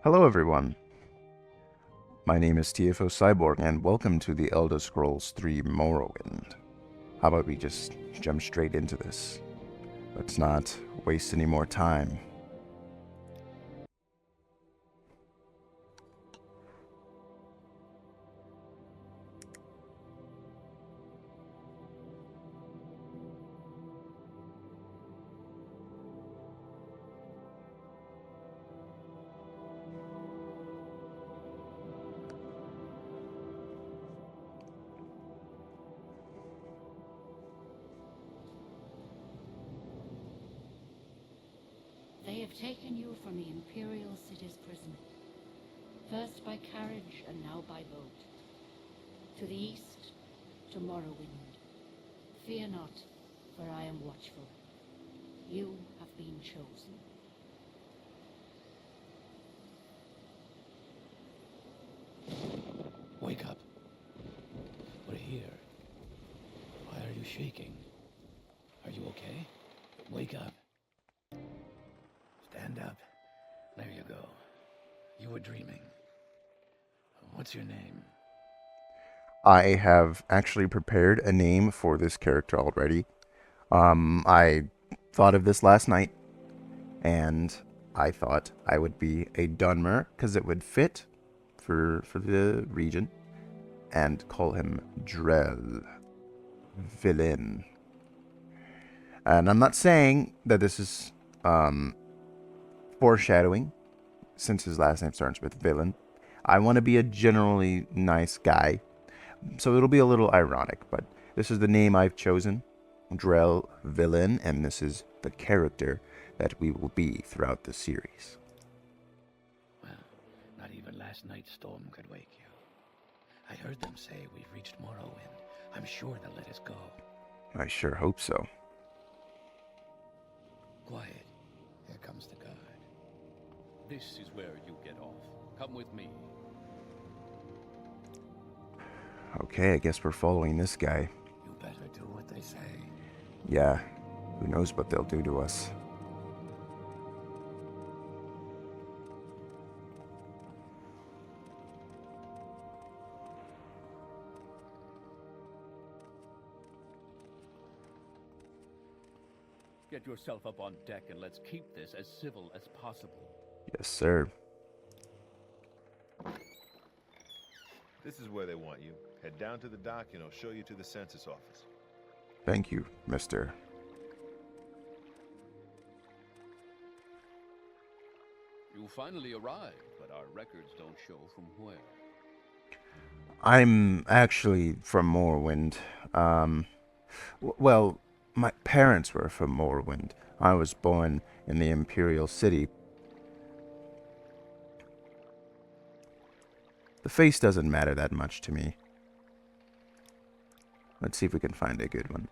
Hello everyone, my name is TFO Cyborg and welcome to the Elder Scrolls 3 Morrowind. How about we just jump straight into this? Let's not waste any more time. They have taken you from the Imperial City's prison, first by carriage and now by boat. To the east, to Morrowind. Fear not, for I am watchful. You have been chosen. Wake up. We're here. Why are you shaking? Are you okay? Wake up. Stand up. There you go. You were dreaming. What's your name? I have actually prepared a name for this character already. I thought of this last night, and I thought I would be a Dunmer, because it would fit for the region, and call him Gra-Muzgob Villain. And I'm not saying that this is foreshadowing, since his last name starts with villain. I want to be a generally nice guy, so it'll be a little ironic, but this is the name I've chosen, Gra-Muzgob Villain, and this is the character that we will be throughout the series. Well, not even last night's storm could wake you. I heard them say we've reached Morrowind. I'm sure they'll let us go. I sure hope so. Quiet. Here comes the guard. This is where you get off. Come with me. Okay, I guess we're following this guy. You better do what they say. Yeah, who knows what they'll do to us. Get yourself up on deck and let's keep this as civil as possible. Yes, sir. This is where they want you. Head down to the dock and I'll show you to the census office. Thank you, mister. You finally arrived, but our records don't show from where. I'm actually from Morrowind. Well, my parents were from Morrowind. I was born in the Imperial City. The face doesn't matter that much to me. Let's see if we can find a good one.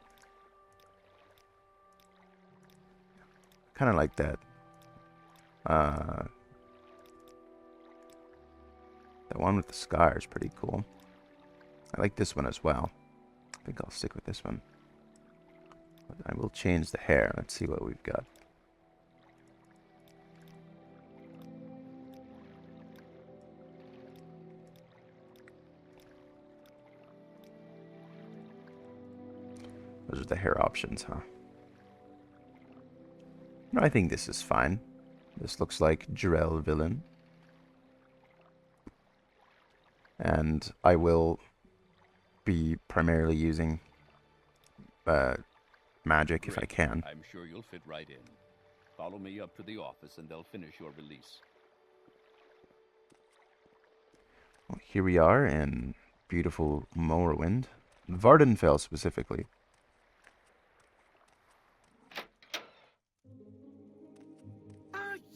Kind of like that. The one with the scar is pretty cool. I like this one as well. I think I'll stick with this one. But I will change the hair. Let's see what we've got. Those are the hair options, huh? No, I think this is fine. This looks like Gra-Muzgob Villain. And I will be primarily using magic if I can. I'm sure you'll fit right in. Follow me up to the office and they'll finish your release. Well, here we are in beautiful Morrowind. Vardenfell specifically.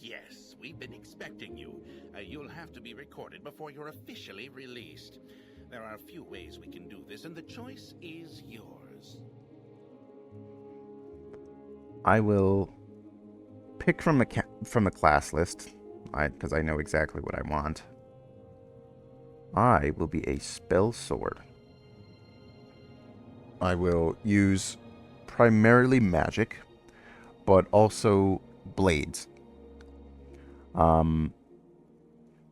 Yes, we've been expecting you. You'll have to be recorded before you're officially released. There are a few ways we can do this, and the choice is yours. I will pick from a class list, because I know exactly what I want. I will be a spell sword. I will use primarily magic, but also blades.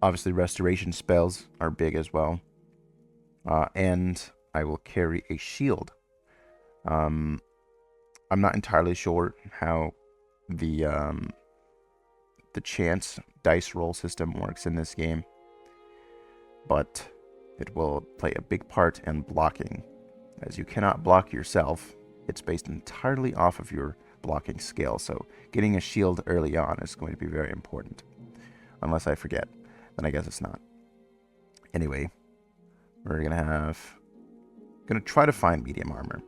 Obviously, restoration spells are big as well. And I will carry a shield. I'm not entirely sure how the chance dice roll system works in this game, but it will play a big part in blocking, as you cannot block yourself. It's based entirely off of your blocking skill, so getting a shield early on is going to be very important. Unless I forget, then I guess it's not. Anyway, we're gonna try to find medium armor.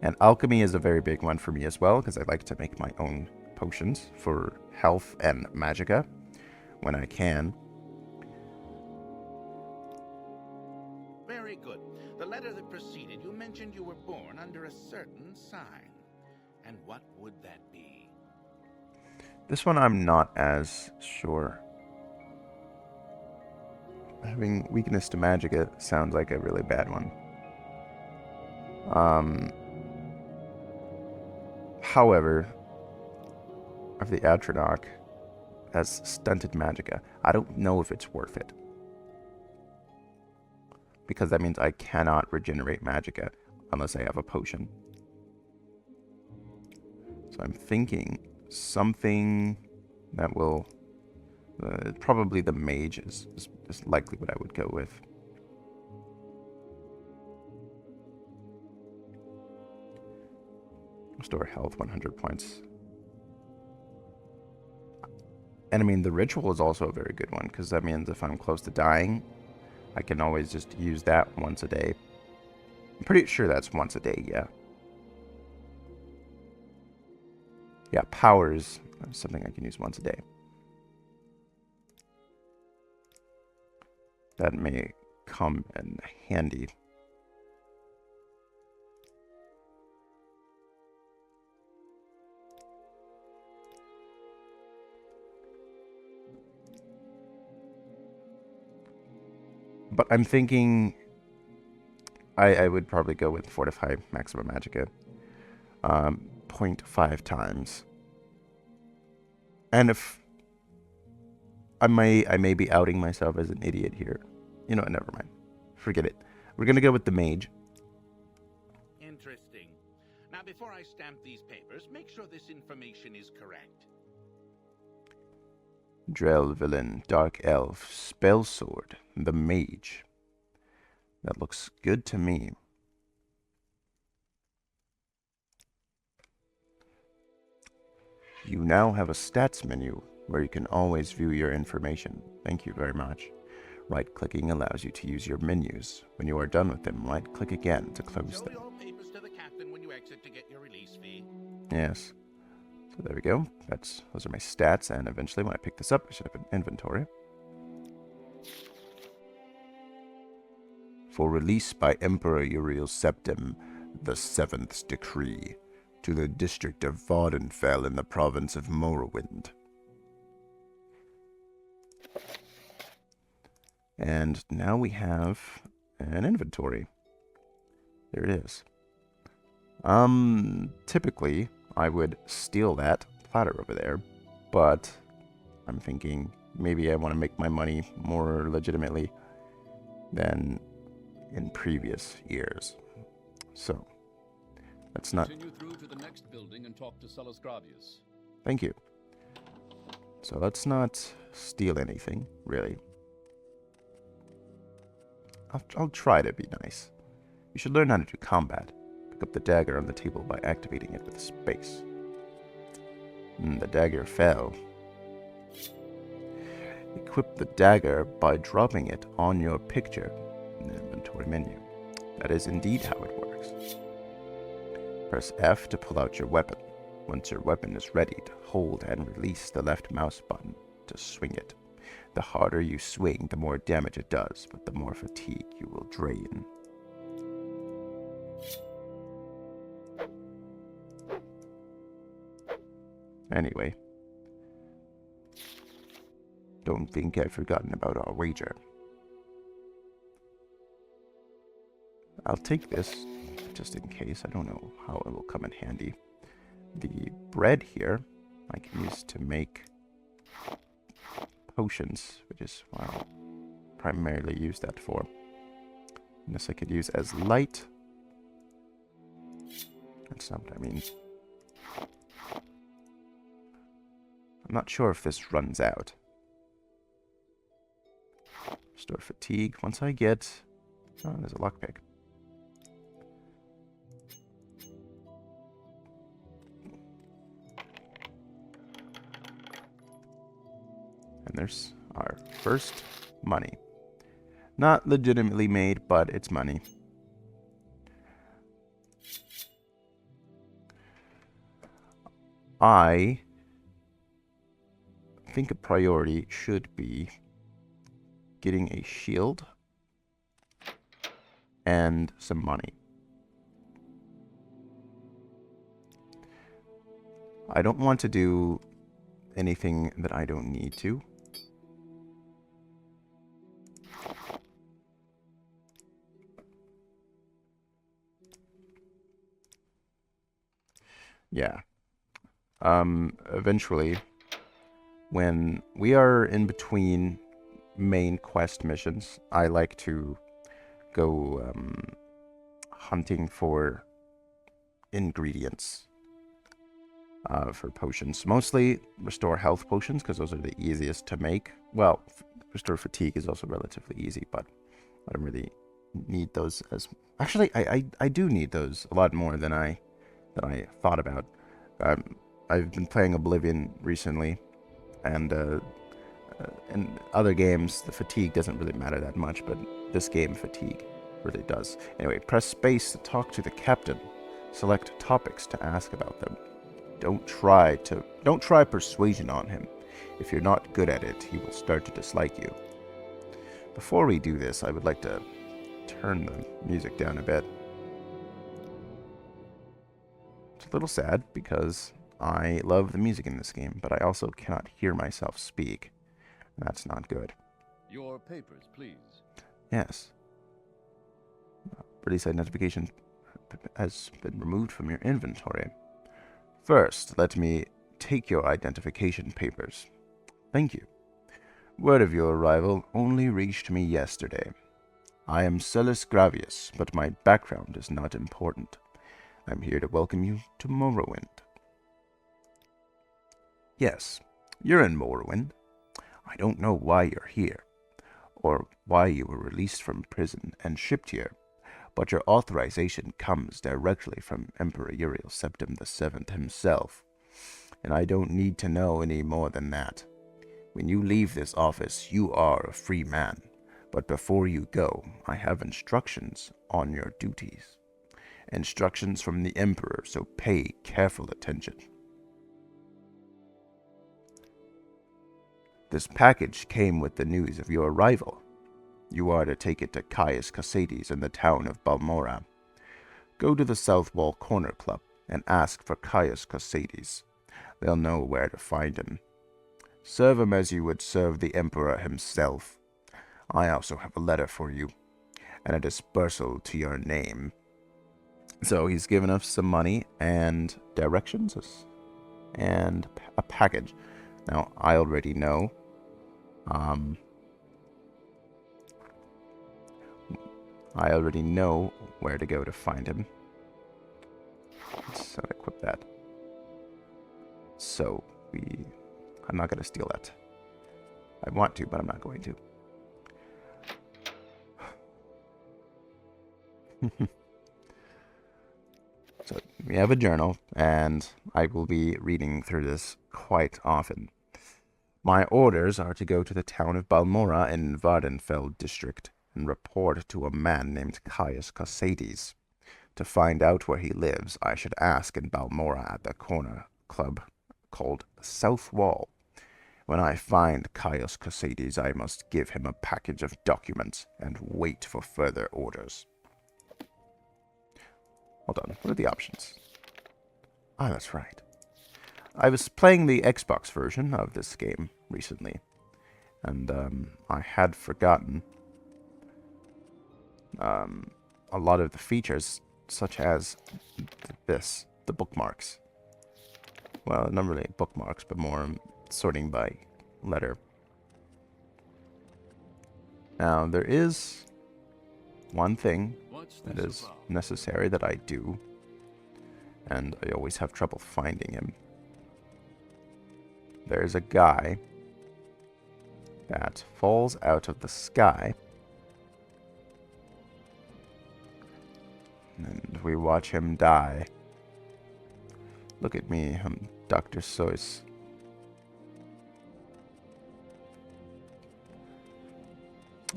And alchemy is a very big one for me as well, because I like to make my own potions for health and magicka when I can. Very good. The letter that preceded, you mentioned you were born under a certain sign. And what would that be? This one I'm not as sure. Having weakness to magicka sounds like a really bad one. However, of the Atronach has stunted magicka. I don't know if it's worth it, because that means I cannot regenerate magicka unless I have a potion. So I'm thinking something that will... probably the mage is likely what I would go with. Restore health 100 points. And I mean, the ritual is also a very good one, because that means if I'm close to dying, I can always just use that once a day. I'm pretty sure that's once a day, yeah. Yeah, powers is something I can use once a day. That may come in handy. But I'm thinking I would probably go with Fortify Maximum Magicka. 0.5 times. And if... I may be outing myself as an idiot here. You know what, never mind. Forget it. We're gonna go with the mage. Interesting. Now, before I stamp these papers, make sure this information is correct. Drelvillain, Dark Elf, Spell Sword, the Mage. That looks good to me. You now have a stats menu where you can always view your information. Thank you very much. Right-clicking allows you to use your menus. When you are done with them, right-click again to close Show them. your papers to the captain when you exit to get your release fee. Yes. So there we go. Those are my stats, and eventually when I pick this up, I should have an inventory. For release by Emperor Uriel Septim, the 7th decree, to the district of Vardenfell in the province of Morrowind. And now we have an inventory. There it is. Typically, I would steal that platter over there, but I'm thinking maybe I want to make my money more legitimately than in previous years. So, let's not... Continue through to the next building and talk to Sellus Gravius. Thank you. So let's not steal anything, really. I'll try to be nice. You should learn how to do combat. Pick up the dagger on the table by activating it with space. The dagger fell. Equip the dagger by dropping it on your picture in the inventory menu. That is indeed how it works. Press F to pull out your weapon. Once your weapon is ready, to hold and release the left mouse button to swing it. The harder you swing, the more damage it does, but the more fatigue you will drain. Anyway, don't think I've forgotten about our wager. I'll take this, just in case. I don't know how it will come in handy. The bread here, I can use to make potions, which is what I'll primarily use that for. Unless I could use as light. That's not what I mean. I'm not sure if this runs out. Restore fatigue. Once I get... Oh, there's a lockpick. And there's our first money. Not legitimately made, but it's money. I think a priority should be getting a shield and some money. I don't want to do anything that I don't need to. Yeah. Eventually, when we are in between main quest missions, I like to go hunting for ingredients for potions. Mostly restore health potions, because those are the easiest to make. Well, restore fatigue is also relatively easy, but I don't really need those as... Actually, I do need those a lot more than I thought about. I've been playing Oblivion recently, and in other games, the fatigue doesn't really matter that much, but this game, fatigue really does. Anyway, press space to talk to the captain. Select topics to ask about them. Don't try persuasion on him. If you're not good at it, he will start to dislike you. Before we do this, I would like to turn the music down a bit. It's a little sad because I love the music in this game, but I also cannot hear myself speak. That's not good. Your papers, please. Yes. Release identification has been removed from your inventory. First, let me take your identification papers. Thank you. Word of your arrival only reached me yesterday. I am Celis Gravius, but my background is not important. I'm here to welcome you to Morrowind. Yes, you're in Morrowind. I don't know why you're here, or why you were released from prison and shipped here, but your authorization comes directly from Emperor Uriel Septim VII himself, and I don't need to know any more than that. When you leave this office, you are a free man, but before you go, I have instructions on your duties. Instructions from the Emperor, so pay careful attention. This package came with the news of your arrival. You are to take it to Caius Cosades in the town of Balmora. Go to the South Wall Corner Club and ask for Caius Cosades. They'll know where to find him. Serve him as you would serve the Emperor himself. I also have a letter for you, and a dispersal to your name. So he's given us some money and directions and a package. Now, I already know. I already know where to go to find him. Let's equip that. So, I'm not going to steal that. I want to, but I'm not going to. So, we have a journal, and I will be reading through this quite often. My orders are to go to the town of Balmora in Vardenfeld district and report to a man named Caius Cosades. To find out where he lives, I should ask in Balmora at the corner club called South Wall. When I find Caius Cosades, I must give him a package of documents and wait for further orders. Hold on, what are the options? Ah, that's right. I was playing the Xbox version of this game recently, and I had forgotten a lot of the features, such as the bookmarks. Well, not really bookmarks, but more sorting by letter. Now, there is one thing What's that this is about? necessary that I do, and I always have trouble finding him. There's a guy that falls out of the sky, and we watch him die. Look at me, I'm Dr. Seuss.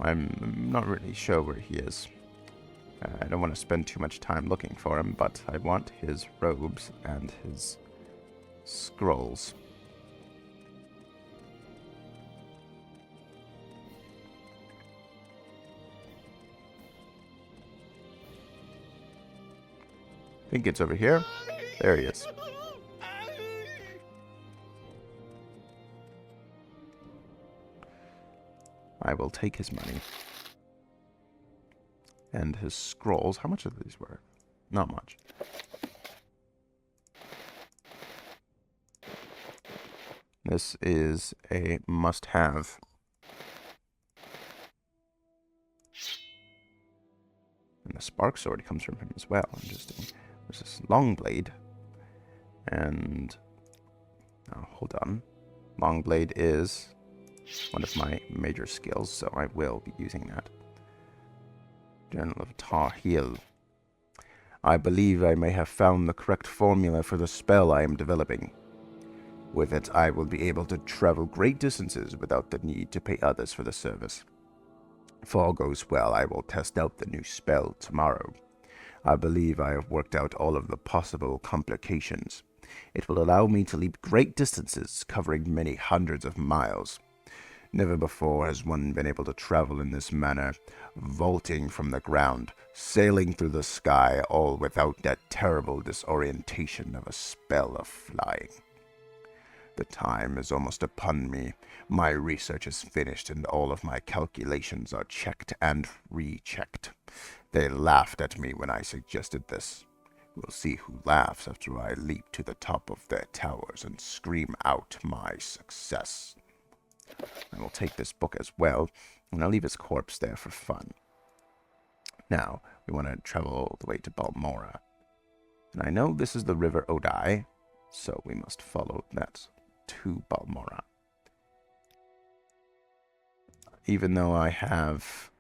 I'm not really sure where he is. I don't want to spend too much time looking for him, but I want his robes and his scrolls. I think it's over here. There he is. I will take his money. And his scrolls. How much of these were? Not much. This is a must-have. And the spark sword comes from him as well. Interesting. There's this long blade. And... oh, hold on. Long blade is one of my major skills, so I will be using that. Journal of Tahil. I believe I may have found the correct formula for the spell I am developing. With it, I will be able to travel great distances without the need to pay others for the service. If all goes well, I will test out the new spell tomorrow. I believe I have worked out all of the possible complications. It will allow me to leap great distances, covering many hundreds of miles. Never before has one been able to travel in this manner, vaulting from the ground, sailing through the sky, all without that terrible disorientation of a spell of flying. The time is almost upon me. My research is finished and all of my calculations are checked and rechecked. They laughed at me when I suggested this. We'll see who laughs after I leap to the top of their towers and scream out my success. I will take this book as well, and I'll leave his corpse there for fun. Now, we want to travel all the way to Balmora. And I know this is the River Odai, so we must follow that to Balmora. Even though I have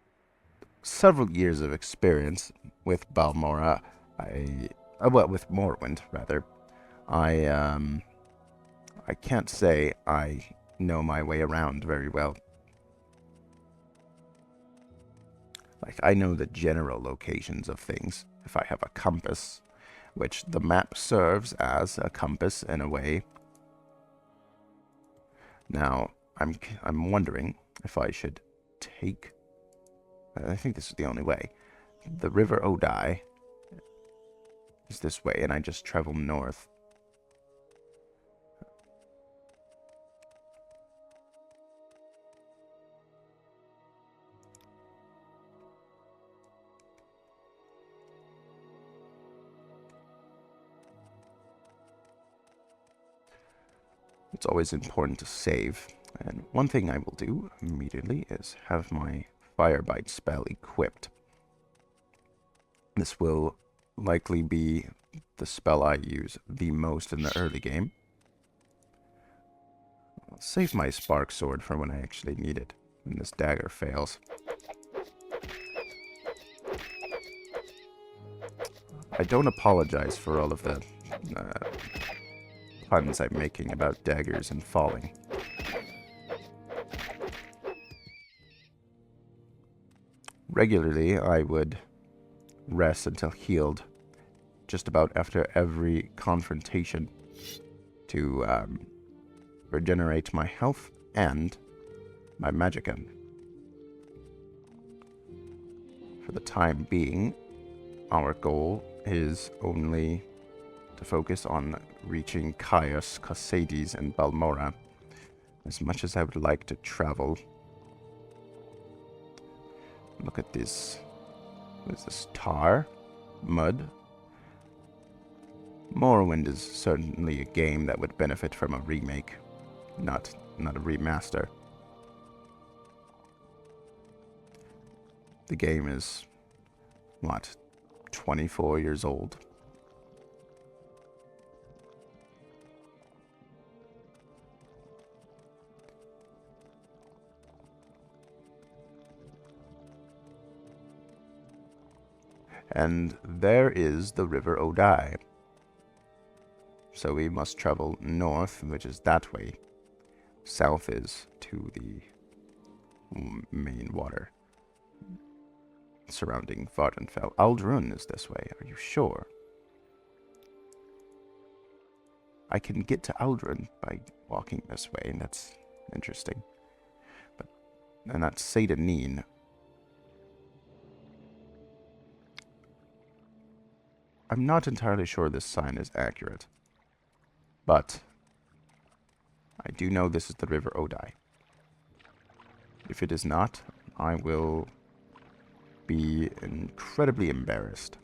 several years of experience with Balmora, with Morrowind, rather, I can't say I know my way around very well. Like, I know the general locations of things if I have a compass, which the map serves as a compass in a way. Now, I'm wondering if I should take... I think this is the only way. The River Odai is this way, and I just travel north. It's always important to save, and one thing I will do immediately is have my Firebite spell equipped. This will likely be the spell I use the most in the early game. I'll save my Spark Sword for when I actually need it, when this dagger fails. I don't apologize for all of the puns I'm making about daggers and falling. Regularly, I would rest until healed just about after every confrontation to regenerate my health and my magicka. For the time being, our goal is only to focus on reaching Caius Cosades and Balmora. As much as I would like to travel. Look at this. What is this? Tar? Mud? Morrowind is certainly a game that would benefit from a remake, not a remaster. The game is, what, 24 years old? And there is the River Odai. So we must travel north, which is that way. South is to the main water surrounding Vardenfell. Aldrun is this way, are you sure? I can get to Aldrun by walking this way, and that's interesting. And that's Sadanin. I'm not entirely sure this sign is accurate, but I do know this is the River Odai. If it is not, I will be incredibly embarrassed.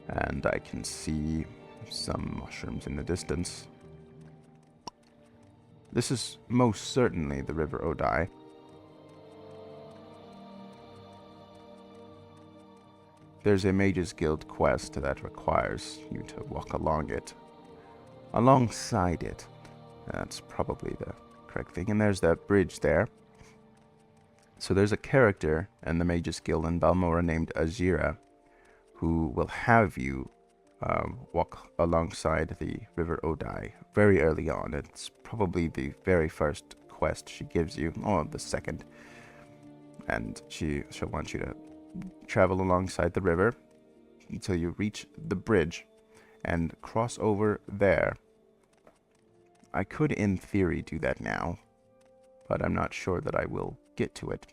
And I can see some mushrooms in the distance. This is most certainly the River Odai. There's a Mage's Guild quest that requires you to walk along it. Alongside it. That's probably the correct thing. And there's that bridge there. So there's a character in the Mage's Guild in Balmora named Azira, who will have you walk alongside the River Odai very early on. It's probably the very first quest she gives you, or the second. And she'll want you to travel alongside the river until you reach the bridge and cross over there. I could, in theory, do that now, but I'm not sure that I will get to it.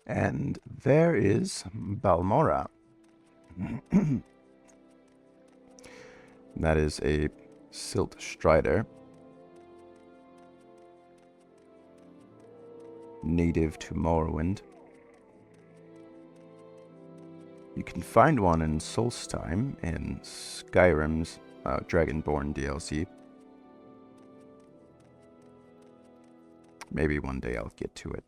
And there is Balmora. That is a Silt Strider. Native to Morrowind. You can find one in Solstheim in Skyrim's Dragonborn DLC. Maybe one day I'll get to it.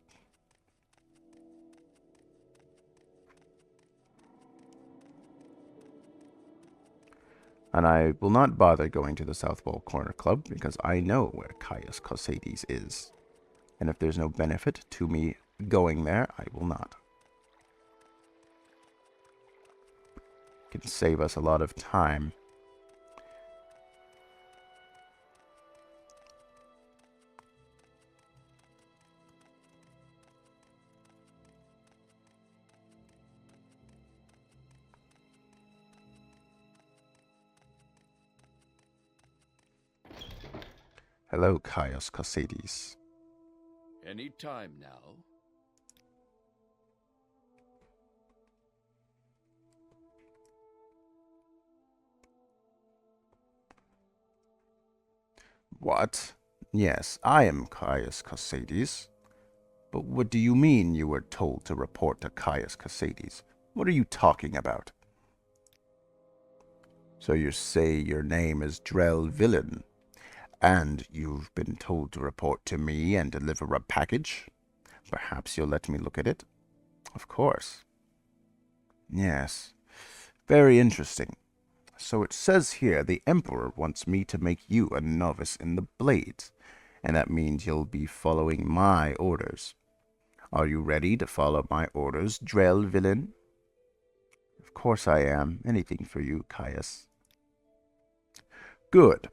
And I will not bother going to the South Wall Corner Club because I know where Caius Cosades is. And if there's no benefit to me going there, I will not. It can save us a lot of time. Hello, Caius Cosades. Any time now. What? Yes, I am Caius Cosades. But what do you mean you were told to report to Caius Cosades? What are you talking about? So you say your name is Llevule, and you've been told to report to me and deliver a package? Perhaps you'll let me look at it? Of course. Yes. Very interesting. So it says here the Emperor wants me to make you a novice in the Blades, and that means you'll be following my orders. Are you ready to follow my orders, Llevule? Of course I am. Anything for you, Caius. Good.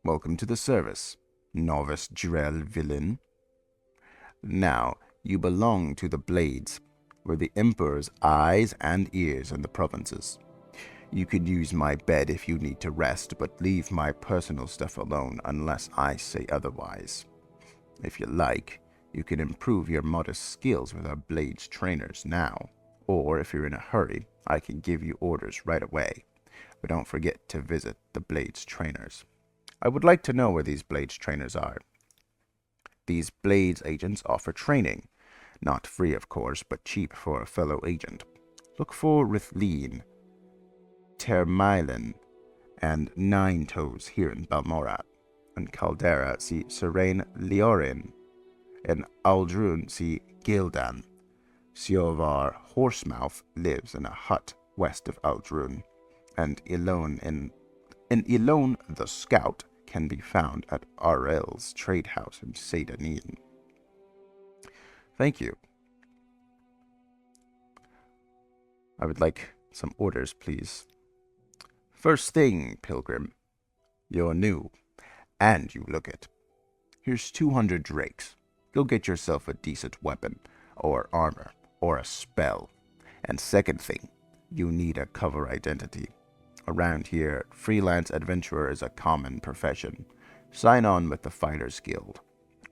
Welcome to the service, novice Drell villain. Now, you belong to the Blades. We're the Emperor's eyes and ears in the provinces. You could use my bed if you need to rest, but leave my personal stuff alone unless I say otherwise. If you like, you can improve your modest skills with our Blades trainers now. Or if you're in a hurry, I can give you orders right away. But don't forget to visit the Blades trainers. I would like to know where these Blades trainers are. These Blades agents offer training. Not free, of course, but cheap for a fellow agent. Look for Rithleen, Termailen, and Nine Toes here in Balmora. In Caldera, see Serene Leorin. In Aldrun, see Gildan. Siovar Horsemouth lives in a hut west of Aldrun. And Elone Elone the Scout can be found at Arel's trade house in Sedanin. Thank you. I would like some orders, please. First thing, Pilgrim. You're new, and you look it. Here's 200 drakes. Go get yourself a decent weapon, or armor, or a spell. And second thing, you need a cover identity. Around here, freelance adventurer is a common profession. Sign on with the Fighters Guild,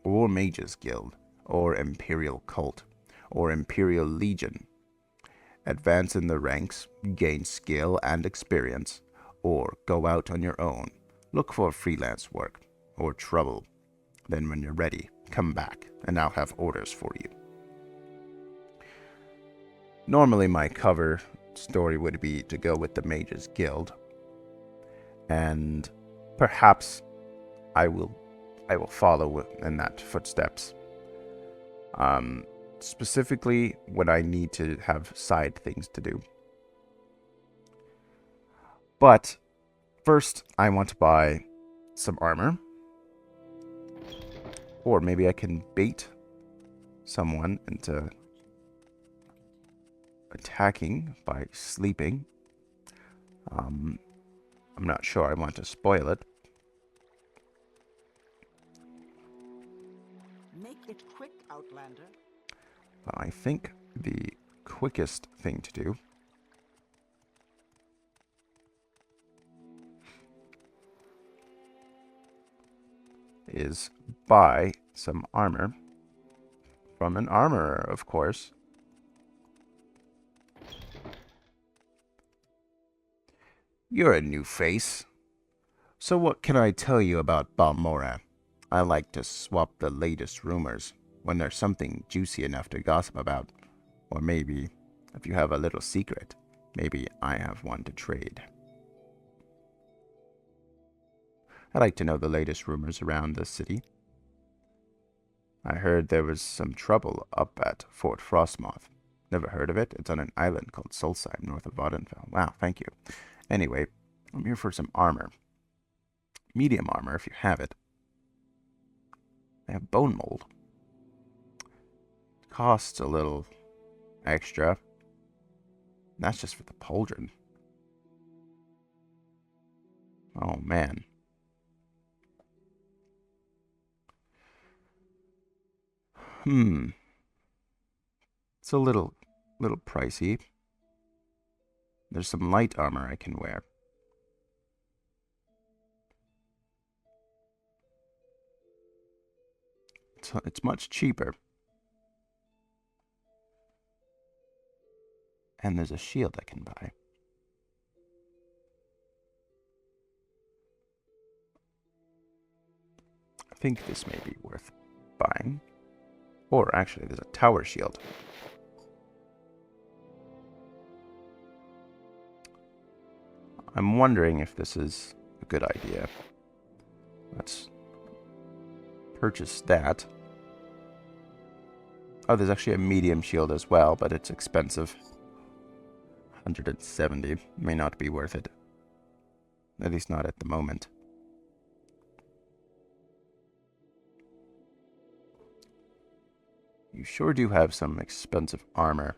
or Mages Guild, or Imperial Cult, or Imperial Legion. Advance in the ranks, gain skill and experience, or go out on your own. Look for freelance work, or trouble. Then when you're ready, come back, and I'll have orders for you. Normally my cover story would be to go with the Mages Guild, and perhaps I will follow in that footsteps. Specifically when I need to have side things to do. But first I want to buy some armor, or maybe I can bait someone into attacking by sleeping. I'm not sure I want to spoil it. Make it quick, Outlander. I think the quickest thing to do is buy some armor from an armorer, of course. You're a new face. So what can I tell you about Balmora? I like to swap the latest rumors when there's something juicy enough to gossip about. Or maybe, if you have a little secret, maybe I have one to trade. I like to know the latest rumors around the city. I heard there was some trouble up at Fort Frostmoth. Never heard of it? It's on an island called Solstheim, north of Voddenfell. Wow, thank you. Anyway, I'm here for some armor. Medium armor, if you have it. They have bone mold. Costs a little extra. That's just for the pauldron. Oh, man. It's a little pricey. There's some light armor I can wear. It's much cheaper. And there's a shield I can buy. I think this may be worth buying. Or actually, there's a tower shield. I'm wondering if this is a good idea. Let's purchase that. Oh, there's actually a medium shield as well, but it's expensive. 170. May not be worth it. At least not at the moment. You sure do have some expensive armor.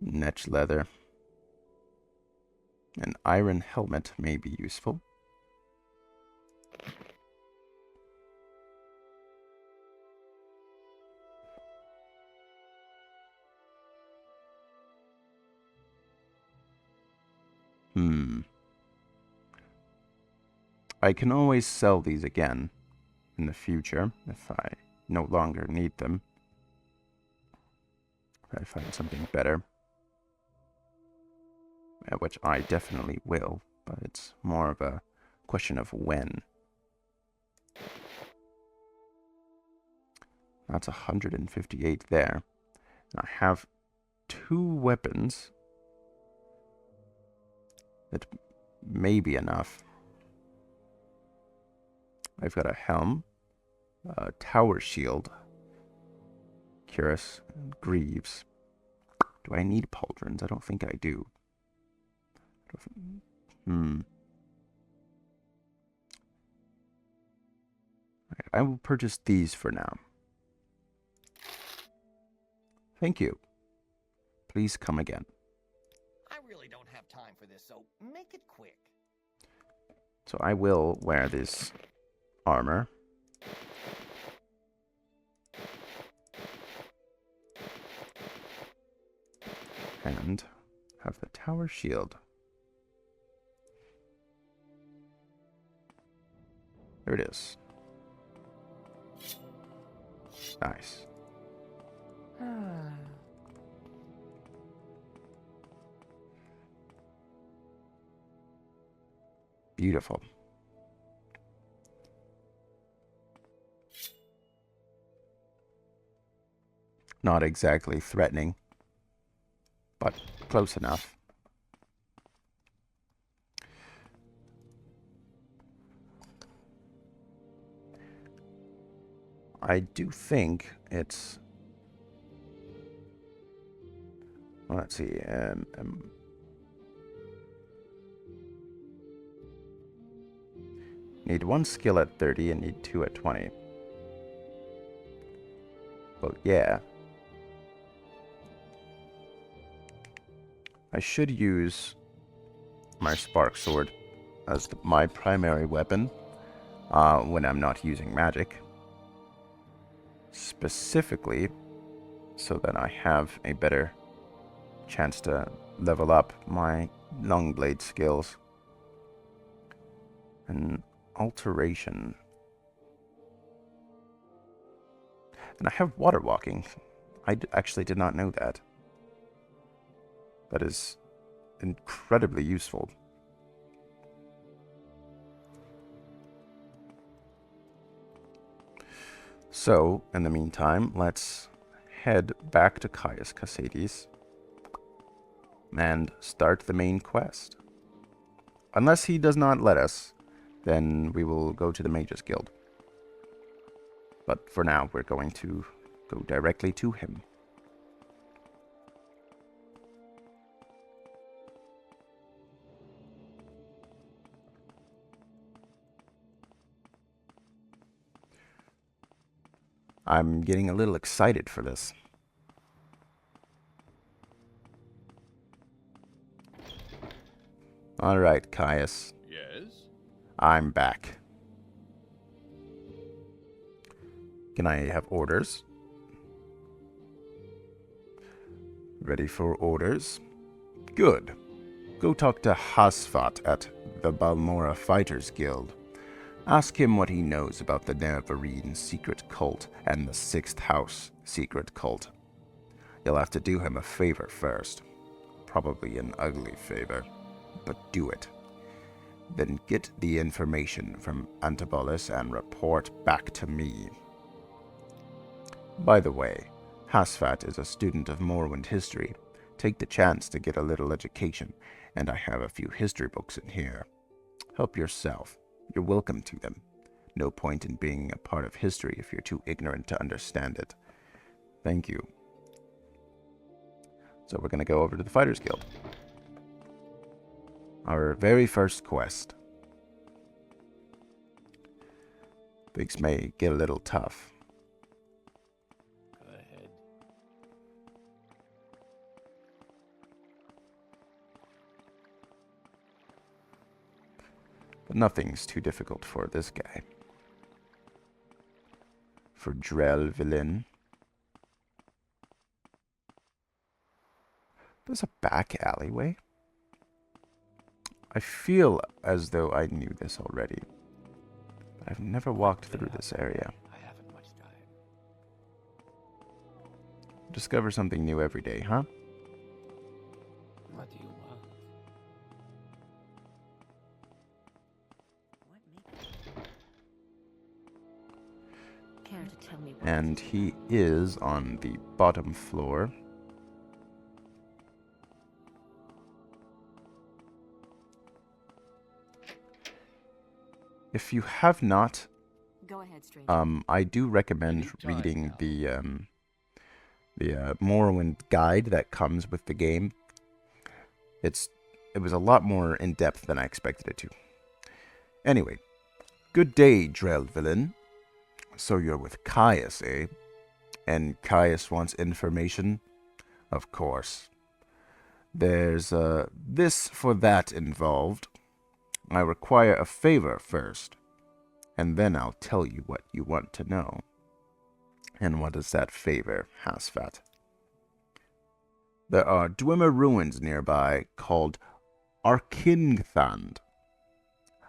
Netch leather. An iron helmet may be useful. I can always sell these again in the future if I no longer need them. If I find something better. Which I definitely will, but it's more of a question of when. That's 158 there. And I have 2 weapons that may be enough. I've got a helm, a tower shield, cuirass, and greaves. Do I need pauldrons? I don't think I do. I will purchase these for now. Thank you. Please come again. I really don't have time for this, so make it quick. So I will wear this armor. And have the tower shield. There it is. Nice. Beautiful. Not exactly threatening, but close enough. I do think it's... let's see. Need 1 skill at 30 and need 2 at 20. Well, yeah. I should use my spark sword as my primary weapon when I'm not using magic. Specifically, so that I have a better chance to level up my long blade skills. And alteration. And I have water walking. I actually did not know that. That is incredibly useful. So, in the meantime, let's head back to Caius Cosades and start the main quest. Unless he does not let us, then we will go to the Mages Guild. But for now, we're going to go directly to him. I'm getting a little excited for this. All right, Caius. Yes? I'm back. Can I have orders? Ready for orders? Good. Go talk to Hasfat at the Balmora Fighters Guild. Ask him what he knows about the Neverine secret cult and the Sixth House secret cult. You'll have to do him a favor first. Probably an ugly favor, but do it. Then get the information from Antabolis and report back to me. By the way, Hasfat is a student of Morrowind history. Take the chance to get a little education, and I have a few history books in here. Help yourself. You're welcome to them. No point in being a part of history if you're too ignorant to understand it. Thank you. So we're going to go over to the Fighters Guild. Our very first quest. Things may get a little tough. Go ahead. But nothing's too difficult for this guy. For Drell-Villain. There's a back alleyway? I feel as though I knew this already, but I've never walked through this area. I haven't much time. Discover something new every day, huh? What do you want? Care to tell me what? And he is on the bottom floor. If you have not, Go ahead, stranger. I do recommend reading the Morrowind guide that comes with the game. It was a lot more in depth than I expected it to. Anyway, good day, Drell villain. So you're with Caius, eh? And Caius wants information? Of course. There's this for that involved. I require a favor first, and then I'll tell you what you want to know. And what is that favor, Hasfat? There are Dwemer ruins nearby called Arkingthand.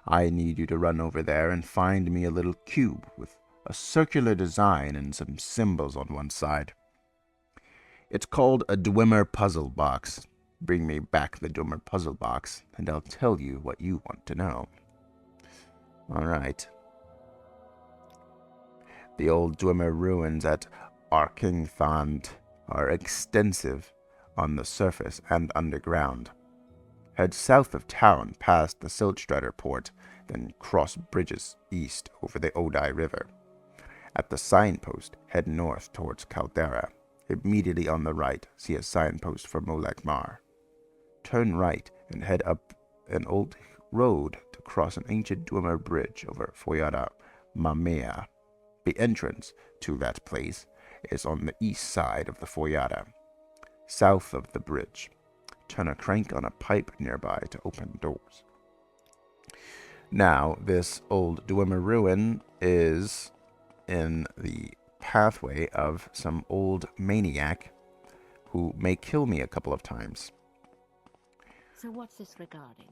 I need you to run over there and find me a little cube with a circular design and some symbols on one side. It's called a Dwemer puzzle box. Bring me back the Dwemer puzzle box, and I'll tell you what you want to know. Alright. The old Dwemer ruins at Arkingthand are extensive on the surface and underground. Head south of town past the Siltstrutter port, then cross bridges east over the Odai River. At the signpost, head north towards Caldera. Immediately on the right, see a signpost for Molekmar. Turn right and head up an old road to cross an ancient Dwemer bridge over Foyada Mamea. The entrance to that place is on the east side of the Foyada, south of the bridge. Turn a crank on a pipe nearby to open doors. Now, this old Dwemer ruin is in the pathway of some old maniac who may kill me a couple of times. So what's this regarding?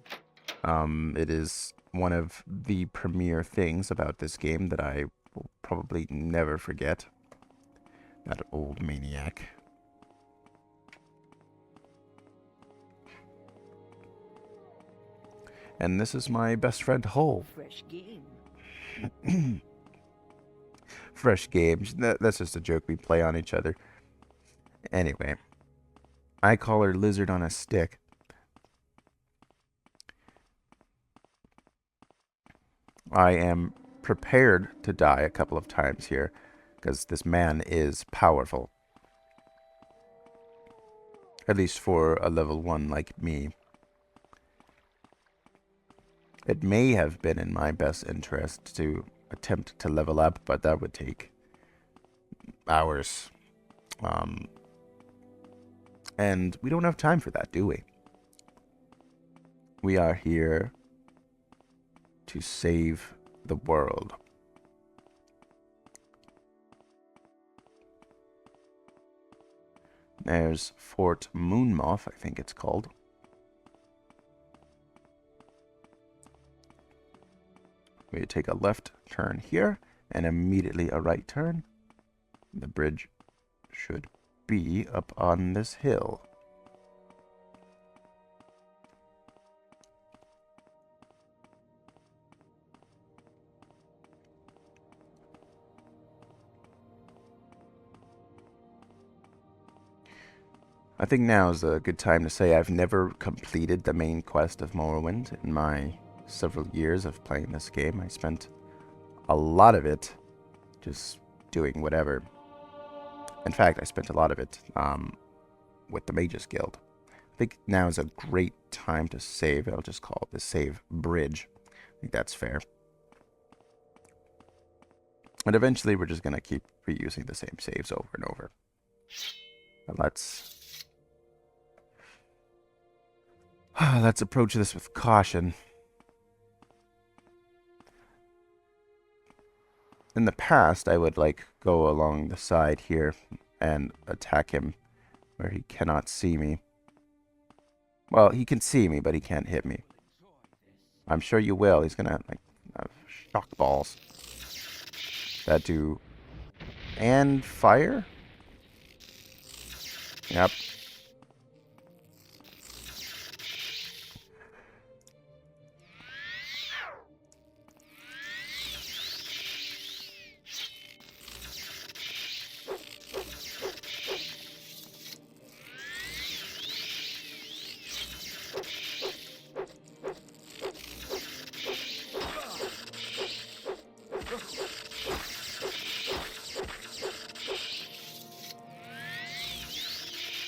It is one of the premier things about this game that I will probably never forget. That old maniac. And this is my best friend, Hole. Fresh game. Fresh games. That's just a joke we play on each other. Anyway, I call her Lizard on a Stick. I am prepared to die a couple of times here, because this man is powerful. At least for a level 1 like me. It may have been in my best interest to attempt to level up, but that would take hours. And we don't have time for that, do we? We are here to save the world. There's Fort Moonmoth, I think it's called. We take a left turn here, and immediately a right turn. The bridge should be up on this hill. I think now is a good time to say I've never completed the main quest of Morrowind in my several years of playing this game. I spent a lot of it just doing whatever. In fact, I spent a lot of it with the Mages Guild. I think now is a great time to save. I'll just call it the save bridge. I think that's fair. And eventually we're just going to keep reusing the same saves over and over. But let's approach this with caution. In the past, I would go along the side here and attack him where he cannot see me. Well, he can see me, but he can't hit me. I'm sure you will. He's gonna like have shock balls that do and fire. Yep.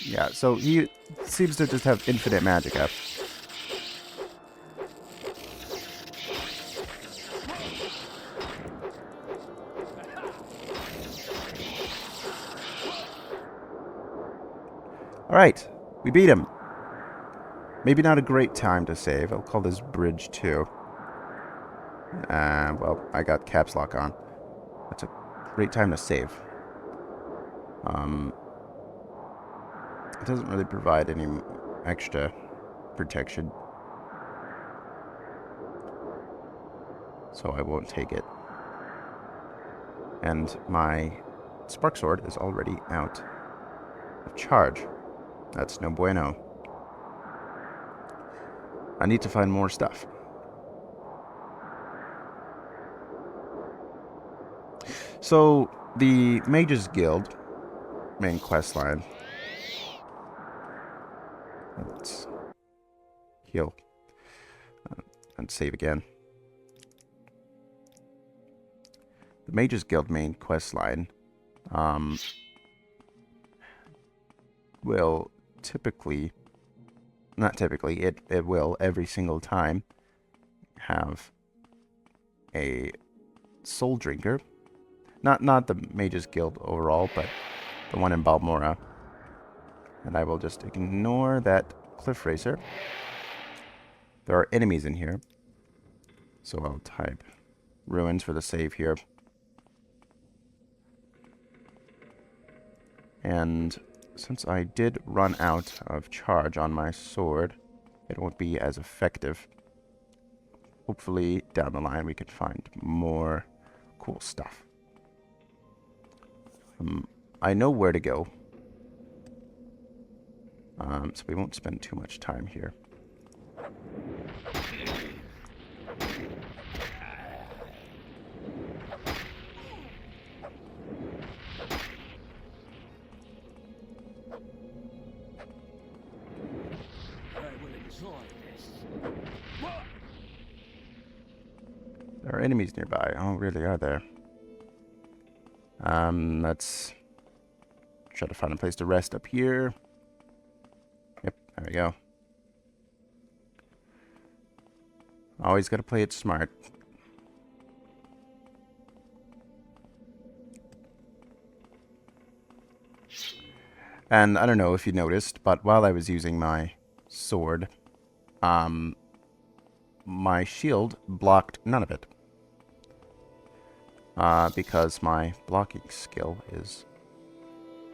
Yeah, so he seems to just have infinite magic up. Alright, we beat him. Maybe not a great time to save. I'll call this bridge 2. Well, I got caps lock on. That's a great time to save. It doesn't really provide any extra protection, so I won't take it. And my spark sword is already out of charge. That's no bueno. I need to find more stuff. So, the Mages Guild main quest line. Let's heal and save again. The Mages Guild main quest line will typically, not typically, it will every single time have a soul drinker. Not the Mages Guild overall, but the one in Balmora. And I will just ignore that cliff racer. There are enemies in here, so I'll type ruins for the save here. And since I did run out of charge on my sword, it won't be as effective. Hopefully down the line we can find more cool stuff. I know where to go. So we won't spend too much time here. There are enemies nearby. Oh, really, are there? Let's try to find a place to rest up here. Yep, there we go. Always gotta play it smart. And I don't know if you noticed, but while I was using my sword, my shield blocked none of it. Because my blocking skill is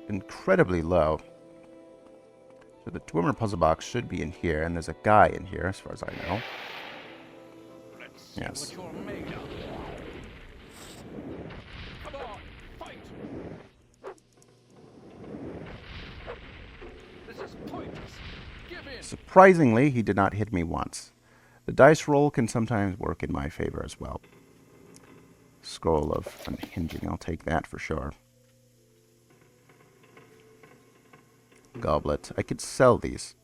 incredibly low. So the Dwemer puzzle box should be in here, and there's a guy in here, as far as I know. Yes. Come on, fight! This is pointless. Give in. Surprisingly, he did not hit me once. The dice roll can sometimes work in my favor as well. Scroll of Unhinging, I'll take that for sure. Goblet. I could sell these,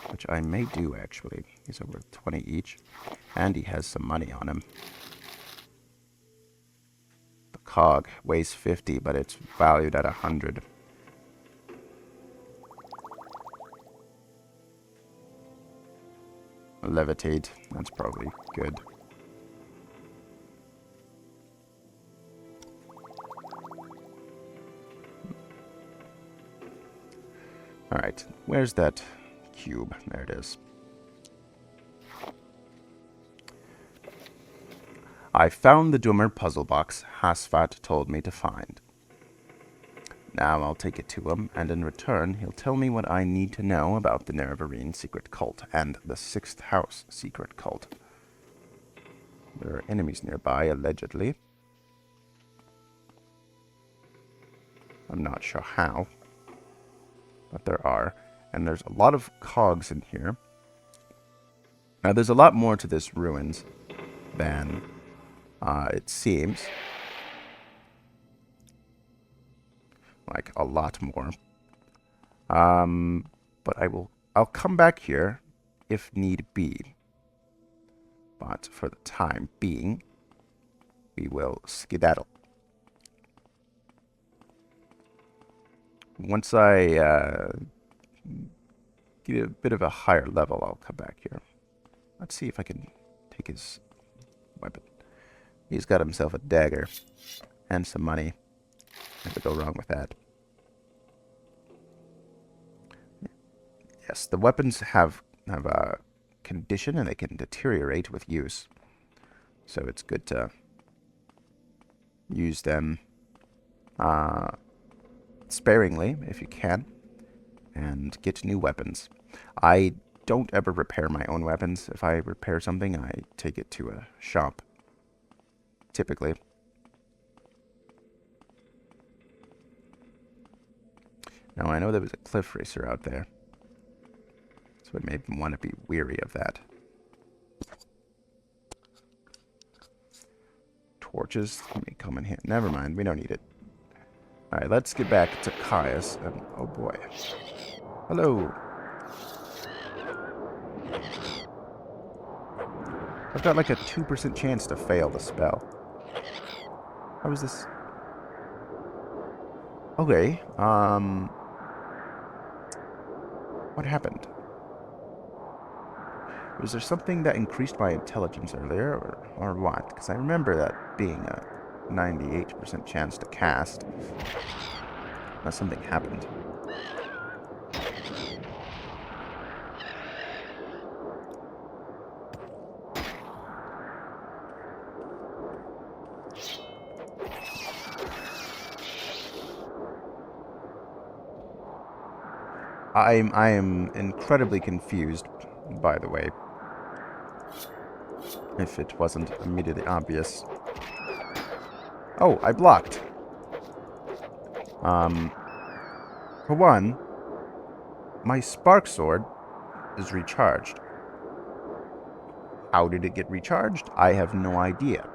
which I may do actually. These are worth 20 each, and he has some money on him. The cog weighs 50, but it's valued at 100. Levitate. That's probably good. Alright, where's that cube? There it is. I found the Dwemer puzzle box Hasfat told me to find. Now I'll take it to him, and in return, he'll tell me what I need to know about the Nerevarine secret cult and the Sixth House secret cult. There are enemies nearby, allegedly. I'm not sure how, but there are. And there's a lot of cogs in here. Now, there's a lot more to this ruins than it seems. Like, a lot more. But I'll come back here if need be. But for the time being, we will skedaddle. Once I get a bit of a higher level, I'll come back here. Let's see if I can take his weapon. He's got himself a dagger and some money. Never go wrong with that. Yes, the weapons have a condition and they can deteriorate with use. So it's good to use them sparingly if you can and get new weapons. I don't ever repair my own weapons. If I repair something, I take it to a shop, typically. Now, I know there was a cliff racer out there, so I may want to be weary of that. Torches may come in here. Never mind, we don't need it. Alright, let's get back to Caius. And, oh boy. Hello. I've got like a 2% chance to fail the spell. How is this? Okay, what happened? Was there something that increased my intelligence earlier, or what? Because I remember that being a 98% chance to cast. Unless something happened. I am incredibly confused, by the way. If it wasn't immediately obvious. Oh, I blocked. For one, my spark sword is recharged. How did it get recharged? I have no idea.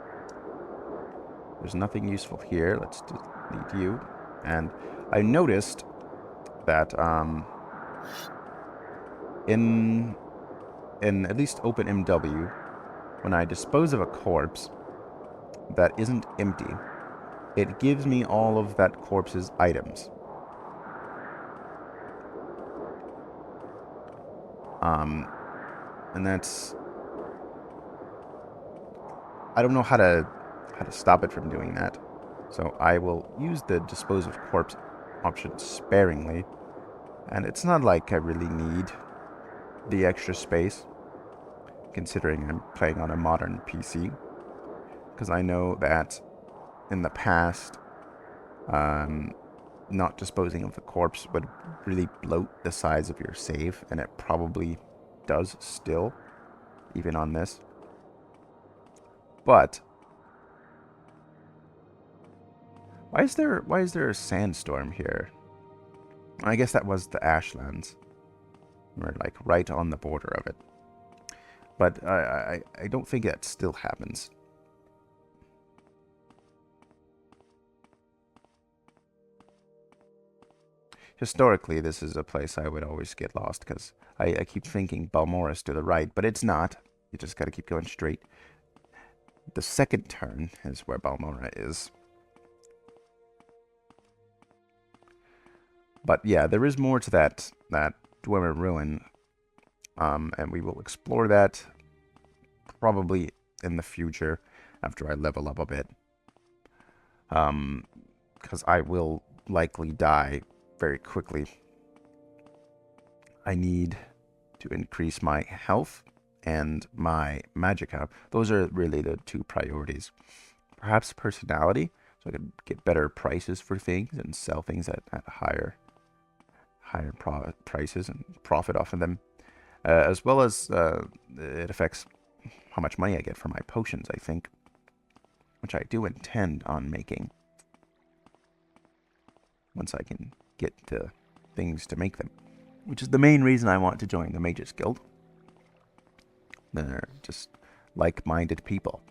There's nothing useful here. Let's delete you. And I noticed that, in at least OpenMW, when I dispose of a corpse that isn't empty, it gives me all of that corpse's items. And that's... I don't know how to stop it from doing that. So I will use the dispose of corpse option sparingly. And it's not like I really need the extra space, considering I'm playing on a modern PC. Because I know that in the past, not disposing of the corpse would really bloat the size of your save, and it probably does still, even on this. But why is there a sandstorm here? I guess that was the Ashlands. We're like right on the border of it. But I don't think that still happens. Historically, this is a place I would always get lost, because I keep thinking Balmora's to the right, but it's not. You just gotta keep going straight. The second turn is where Balmora is. But yeah, there is more to that Dwemer ruin, and we will explore that probably in the future after I level up a bit. Because I will likely die very quickly. I need to increase my health and my magicka. Those are really the two priorities. Perhaps personality. So so I could get better prices for things and sell things at higher prices and profit off of them. As well as it affects how much money I get for my potions, I think, which I do intend on making once I can get to things to make them, which is the main reason I want to join the Mages Guild. They're just like-minded people.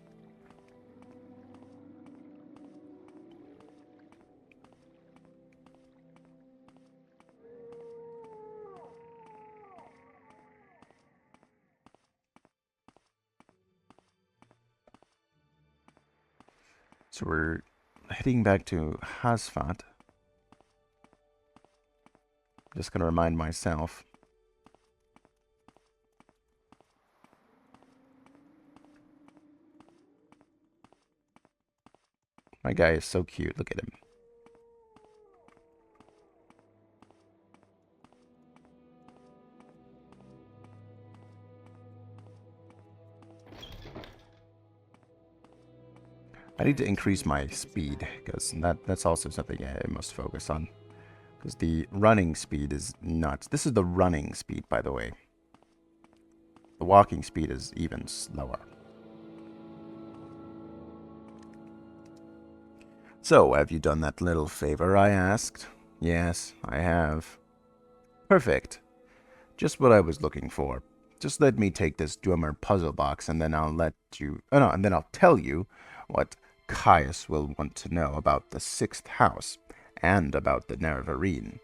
So we're heading back to Hasfat. Just going to remind myself. My guy is so cute. Look at him. I need to increase my speed, because that's also something I must focus on. Because the running speed is nuts. This is the running speed, by the way. The walking speed is even slower. So, have you done that little favor I asked? Yes, I have. Perfect. Just what I was looking for. Just let me take this Dwemer puzzle box, and then I'll tell you what Caius will want to know about the 6th house and about the Nerevarine.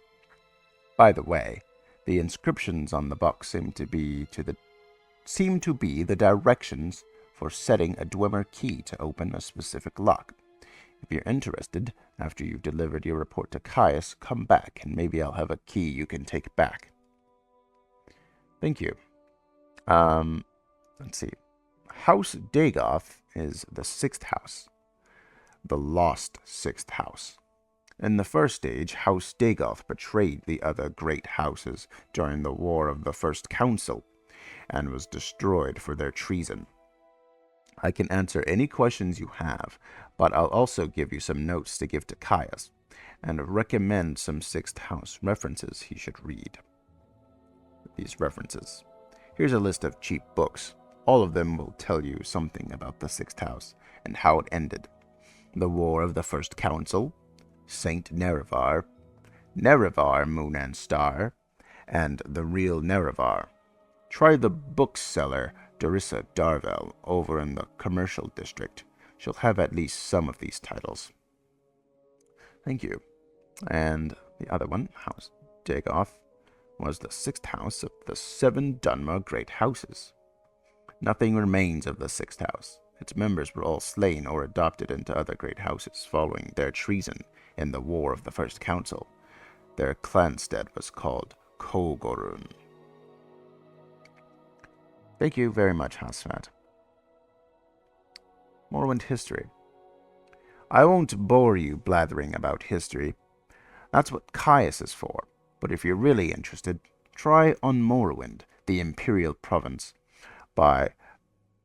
By the way, the inscriptions on the box seem to be the directions for setting a Dwemer key to open a specific lock. If you're interested, after you've delivered your report to Caius, come back and maybe I'll have a key you can take back. Thank you. Let's see. House Dagoth is the 6th house. The lost 6th house. In the first stage, House Dagoth betrayed the other great houses during the War of the First Council, and was destroyed for their treason. I can answer any questions you have, but I'll also give you some notes to give to Caius, and recommend some 6th house references he should read. These references. Here's a list of cheap books. All of them will tell you something about the 6th house, and how it ended. The War of the First Council, Saint Nerevar, Nerevar, Moon and Star, and The Real Nerevar. Try the bookseller Dorissa Darvel over in the commercial district. She'll have at least some of these titles. Thank you. And the other one, House Dagoth, was the 6th house of the 7 Dunmer Great Houses. Nothing remains of the 6th house. Its members were all slain or adopted into other great houses following their treason in the War of the First Council. Their clanstead was called Kogorun. Thank you very much, Hasfat. Morrowind history. I won't bore you blathering about history. That's what Caius is for. But if you're really interested, try On Morrowind, the Imperial Province, by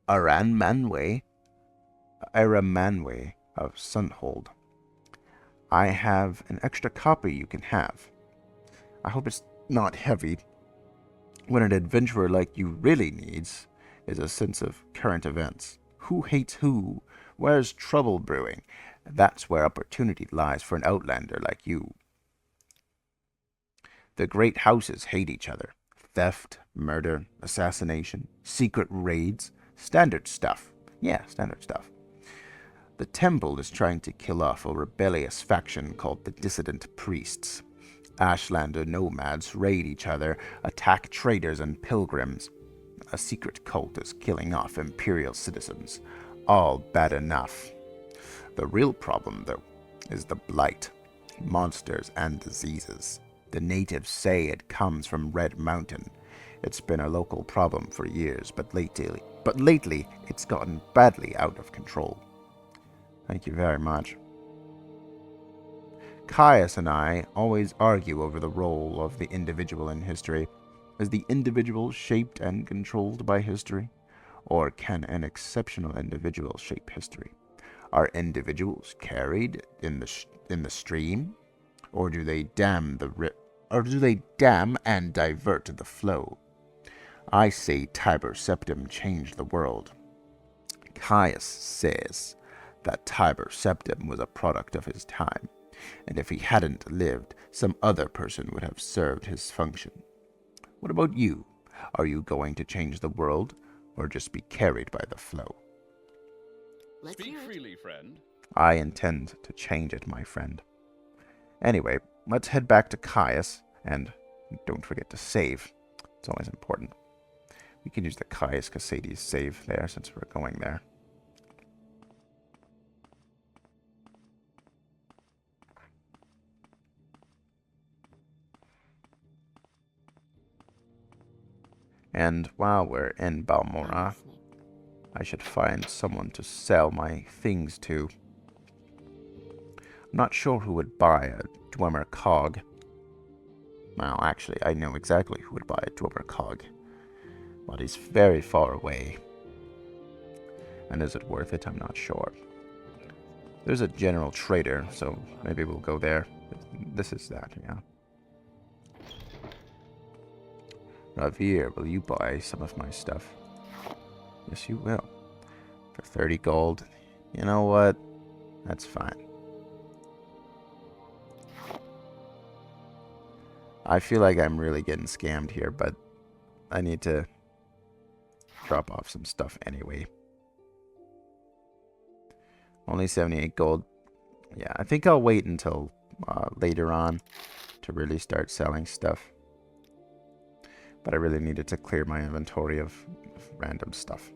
Aramanwe of Sunhold. I have an extra copy you can have. I hope it's not heavy. What an adventurer like you really needs is a sense of current events. Who hates who? Where's trouble brewing? That's where opportunity lies for an outlander like you. The great houses hate each other. Theft, murder, assassination, secret raids, standard stuff. Yeah, standard stuff. The temple is trying to kill off a rebellious faction called the Dissident Priests. Ashlander nomads raid each other, attack traders and pilgrims. A secret cult is killing off Imperial citizens. All bad enough. The real problem, though, is the blight. Monsters and diseases. The natives say it comes from Red Mountain. It's been a local problem for years, but lately it's gotten badly out of control. Thank you very much. Caius and I always argue over the role of the individual in history. Is the individual shaped and controlled by history? Or can an exceptional individual shape history? Are individuals carried in the stream, or do they dam and divert the flow? I say Tiber Septim changed the world. Caius says that Tiber Septim was a product of his time, and if he hadn't lived, some other person would have served his function. What about you? Are you going to change the world, or just be carried by the flow? Speak freely, friend. I intend to change it, my friend. Anyway, let's head back to Caius, and don't forget to save. It's always important. We can use the Caius Cosades save there since we're going there. And while we're in Balmora, I should find someone to sell my things to. I'm not sure who would buy a Dwemer cog. Well, actually, I know exactly who would buy a Dwemer cog. But he's very far away. And is it worth it? I'm not sure. There's a general trader, so maybe we'll go there. This is that, yeah. Ravir, will you buy some of my stuff? Yes, you will. For 30 gold. You know what? That's fine. I feel like I'm really getting scammed here, but I need to drop off some stuff anyway. Only 78 gold. Yeah, I think I'll wait until later on to really start selling stuff. But I really needed to clear my inventory of random stuff.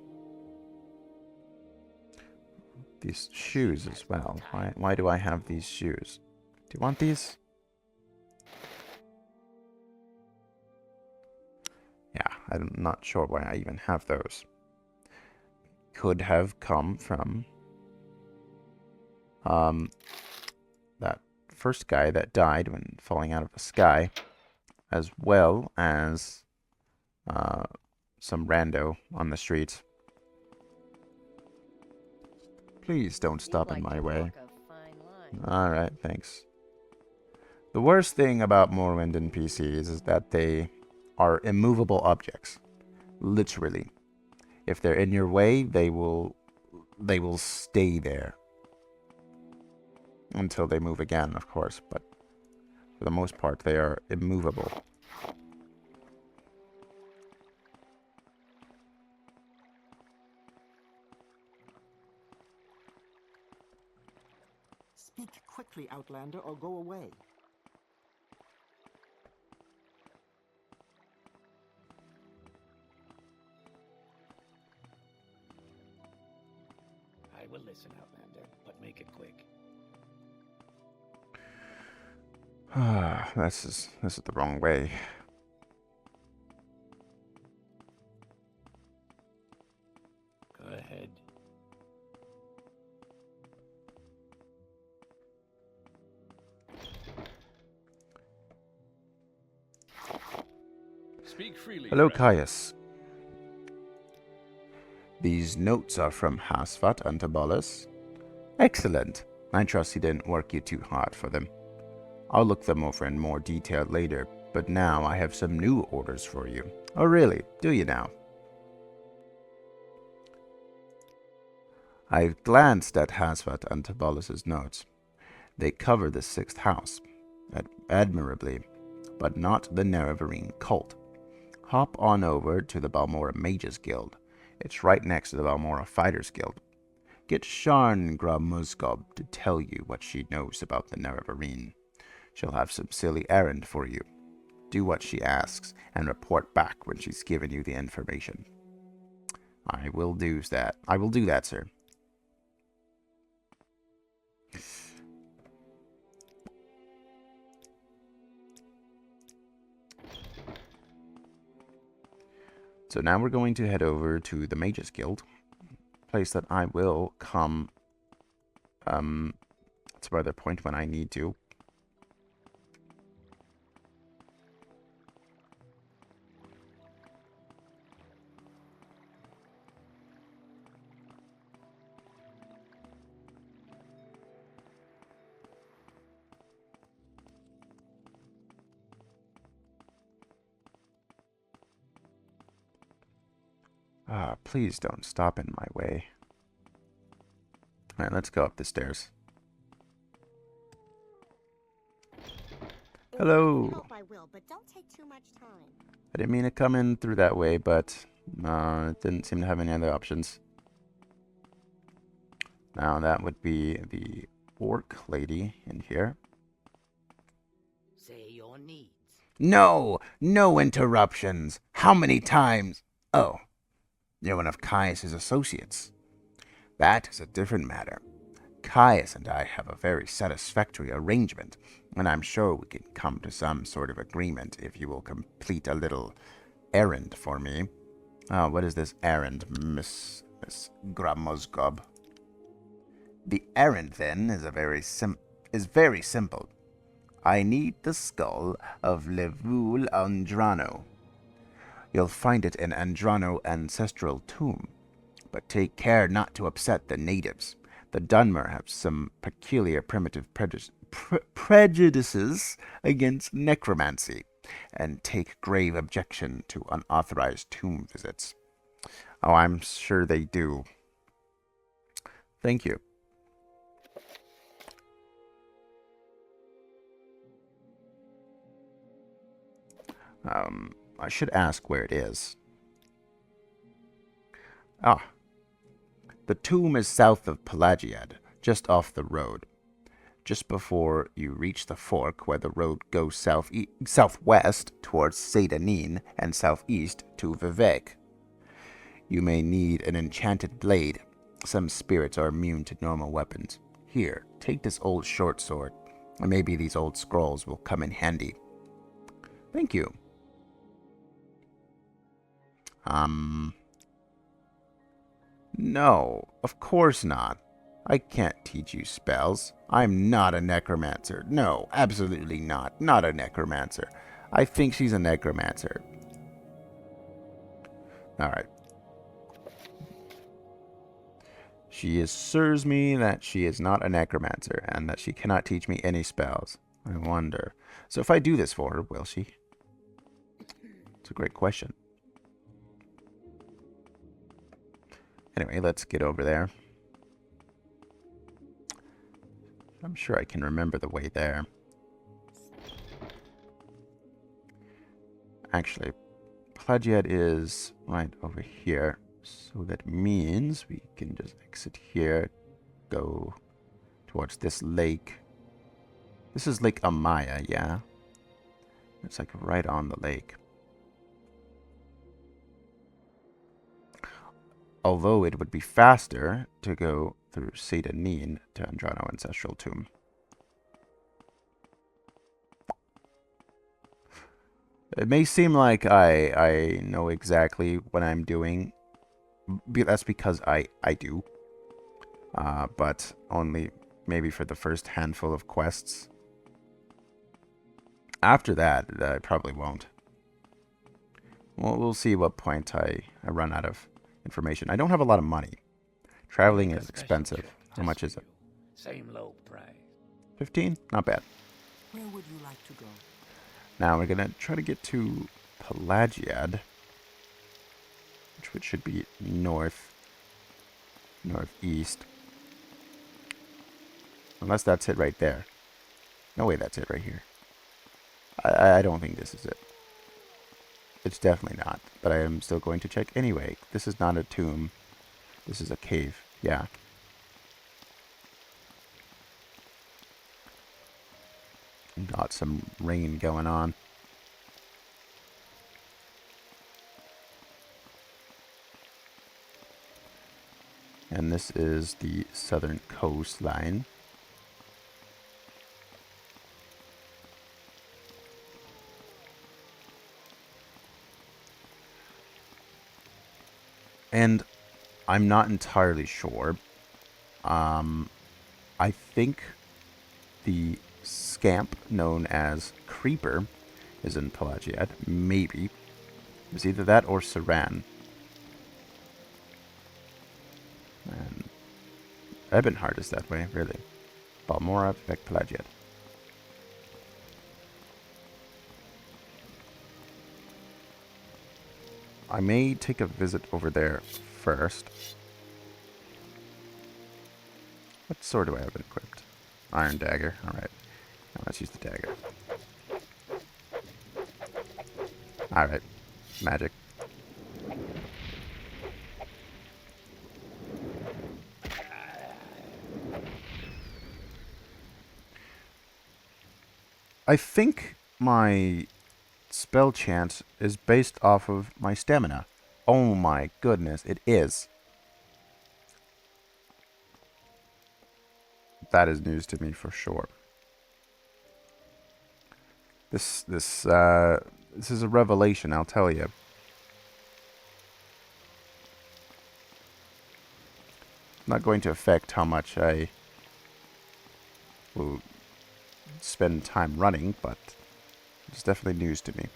These shoes as well. Why do I have these shoes? Do you want these? Yeah, I'm not sure why I even have those. Could have come from that first guy that died when falling out of the sky, as well as some rando on the streets. Please don't stop in my way. Alright, thanks. The worst thing about Morrowind NPCs is that they are immovable objects. Literally. If they're in your way, they will stay there. Until they move again, of course, but for the most part, they are immovable. Speak quickly, Outlander, or go away. I will listen, Outlander, but make it quick. This is the wrong way. Go ahead. Speak freely. Hello, friend. Caius. These notes are from Hasvat Antabolis. Excellent. I trust he didn't work you too hard for them. I'll look them over in more detail later, but now I have some new orders for you. Oh really? Do you now? I've glanced at Hasvat Antabolis' notes. They cover the 6th house, admirably, but not the Nerevarine cult. Hop on over to the Balmora Mages Guild. It's right next to the Balmora Fighters Guild. Get Sharn Gra-Muzgob to tell you what she knows about the Nerevarine. She'll have some silly errand for you. Do what she asks, and report back when she's given you the information. I will do that. I will do that, sir. So now we're going to head over to the Mages Guild, place that I will come to another point when I need to. Ah, please don't stop in my way. Alright, let's go up the stairs. Hello. Help I will, but don't take too much time. I didn't mean to come in through that way, but it didn't seem to have any other options. Now that would be the orc lady in here. Say your needs. No! No interruptions! How many times? Oh, you're one of Caius's associates. That is a different matter. Caius and I have a very satisfactory arrangement, and I'm sure we can come to some sort of agreement if you will complete a little errand for me. What is this errand, Miss Gra-Muzgob? The errand, then, is very simple. I need the Skull of Llevule Andrano. You'll find it in Andrano ancestral tomb, but take care not to upset the natives. The Dunmer have some peculiar primitive prejudices against necromancy, and take grave objection to unauthorized tomb visits. Oh, I'm sure they do. Thank you. I should ask where it is. Ah. The tomb is south of Pelagiad, just off the road. Just before you reach the fork where the road goes southwest towards Sedanin and southeast to Vivek. You may need an enchanted blade. Some spirits are immune to normal weapons. Here, take this old short sword, and maybe these old scrolls will come in handy. Thank you. No, of course not. I can't teach you spells. I'm not a necromancer. No, absolutely not. Not a necromancer. I think she's a necromancer. Alright. She assures me that she is not a necromancer and that she cannot teach me any spells. I wonder. So if I do this for her, will she? It's a great question. Anyway, let's get over there. I'm sure I can remember the way there. Actually, Pelagiad is right over here. So that means we can just exit here, go towards this lake. This is Lake Amaya, yeah? It's like right on the lake. Although it would be faster to go through Sedanin to Andrano Ancestral Tomb. It may seem like I know exactly what I'm doing. That's because I do. But only maybe for the first handful of quests. After that, I probably won't. Well, we'll see what point I run out of information. I don't have a lot of money. Traveling is expensive. How much is it? Same low price. 15? Not bad. Where would you like to go? Now we're gonna try to get to Pelagiad, which should be northeast. Unless that's it right there. No way, that's it right here. I don't think this is it. It's definitely not, but I am still going to check anyway. This is not a tomb. This is a cave. Yeah. Got some rain going on. And this is the southern coastline. And I'm not entirely sure. I think the scamp known as Creeper is in Pelagiad. Maybe. It was either that or Saran. And Ebonheart is that way, really. Balmora, Vivek, Pelagiad. I may take a visit over there first. What sword do I have equipped? Iron dagger. Alright. Now let's use the dagger. Alright. Magic. I think my spell chance is based off of my stamina. Oh my goodness, it is. That is news to me for sure. This is a revelation, I'll tell you. Not going to affect how much I will spend time running, but it's definitely news to me.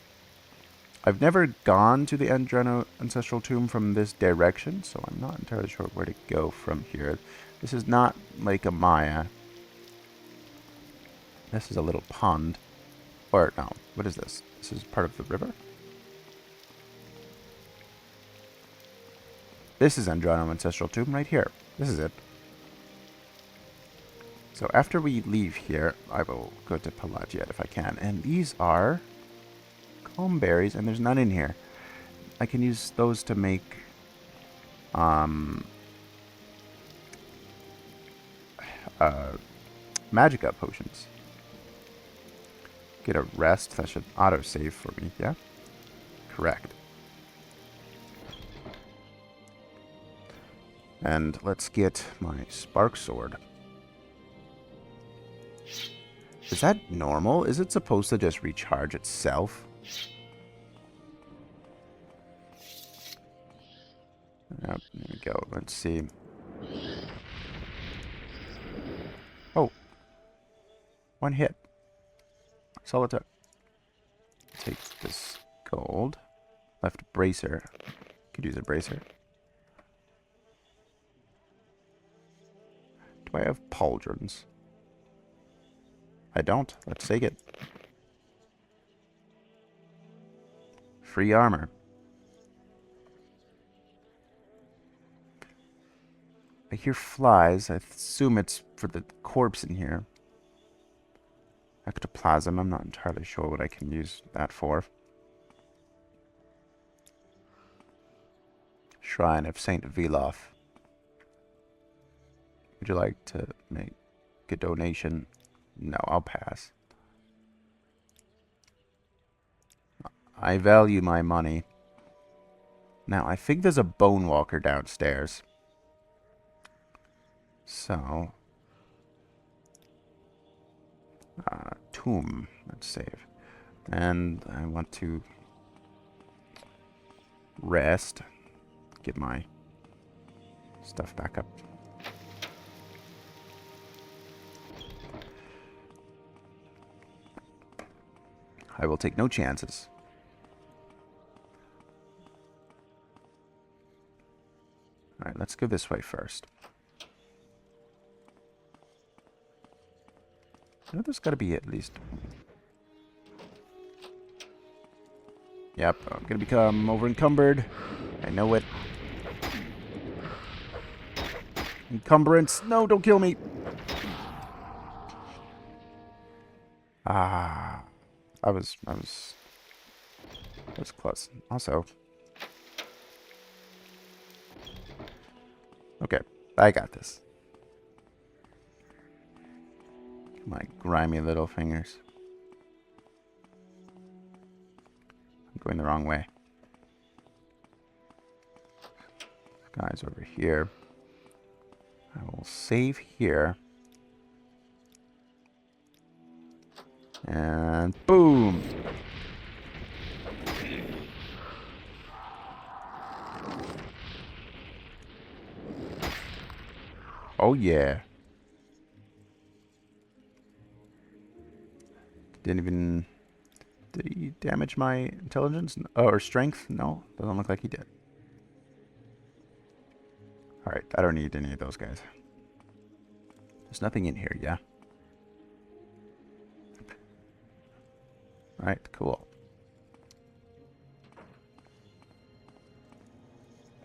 I've never gone to the Andrano Ancestral Tomb from this direction, so I'm not entirely sure where to go from here. This is not Lake Amaya. This is a little pond. Or, no, what is this? This is part of the river? This is Andrano Ancestral Tomb right here. This is it. So after we leave here, I will go to Pelagiat if I can. And these are comb berries, and there's none in here. I can use those to make Magica potions. Get a rest. That should auto-save for me, yeah? Correct. And let's get my spark sword. Is that normal? Is it supposed to just recharge itself? Yep, there we go. Let's see. Oh. One hit. That's all it took. Take this gold. Left bracer. Could use a bracer. Do I have pauldrons? I don't. Let's take it. Free armor. I hear flies. I assume it's for the corpse in here. Ectoplasm. I'm not entirely sure what I can use that for. Shrine of Saint Velof. Would you like to make a donation? No, I'll pass. I value my money. Now, I think there's a bone walker downstairs. So, tomb. Let's save. And I want to rest. Get my stuff back up. I will take no chances. Alright, let's go this way first. I know there's got to be at least... Yep, I'm going to become over-encumbered. I know it. Encumbrance! No, don't kill me! Ah... I was close. Also, okay, I got this. My grimy little fingers. I'm going the wrong way. This guy's over here. I will save here. And boom! Oh yeah. Didn't even... Did he damage my intelligence? Or strength? No, doesn't look like he did. Alright, I don't need any of those guys. There's nothing in here, yeah? Alright, cool.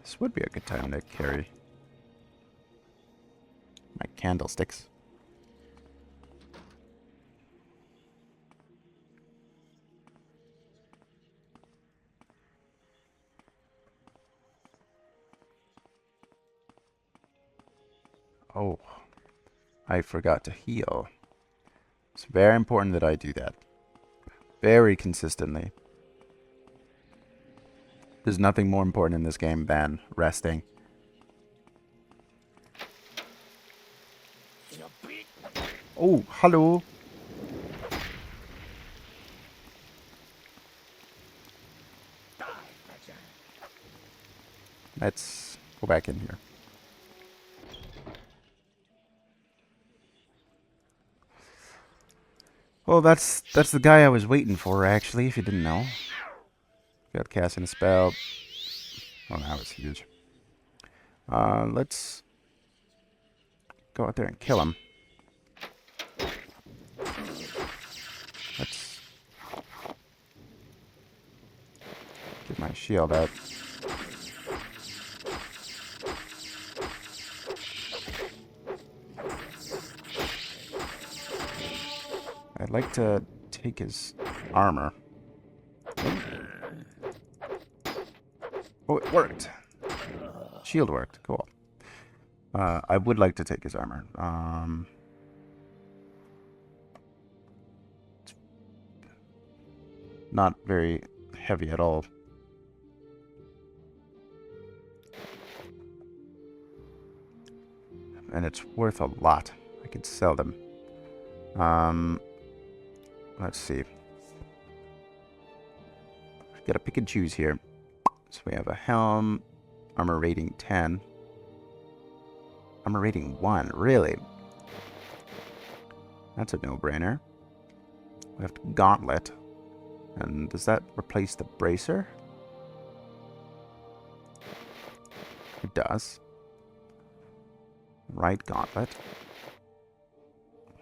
This would be a good time to carry my candlesticks. Oh, I forgot to heal. It's very important that I do that. Very consistently. There's nothing more important in this game than resting. Oh, hello. Let's go back in here. Oh, that's the guy I was waiting for, actually, if you didn't know. Got casting a spell. Oh, that was huge. Let's go out there and kill him. Let's get my shield out. I'd like to take his armor. Oh, it worked. Shield worked. Cool. I would like to take his armor. It's not very heavy at all. And it's worth a lot. I could sell them. Let's see. Gotta pick and choose here. So we have a helm, armor rating 10. Armor rating 1, really? That's a no-brainer. We have gauntlet. And does that replace the bracer? It does. Right gauntlet.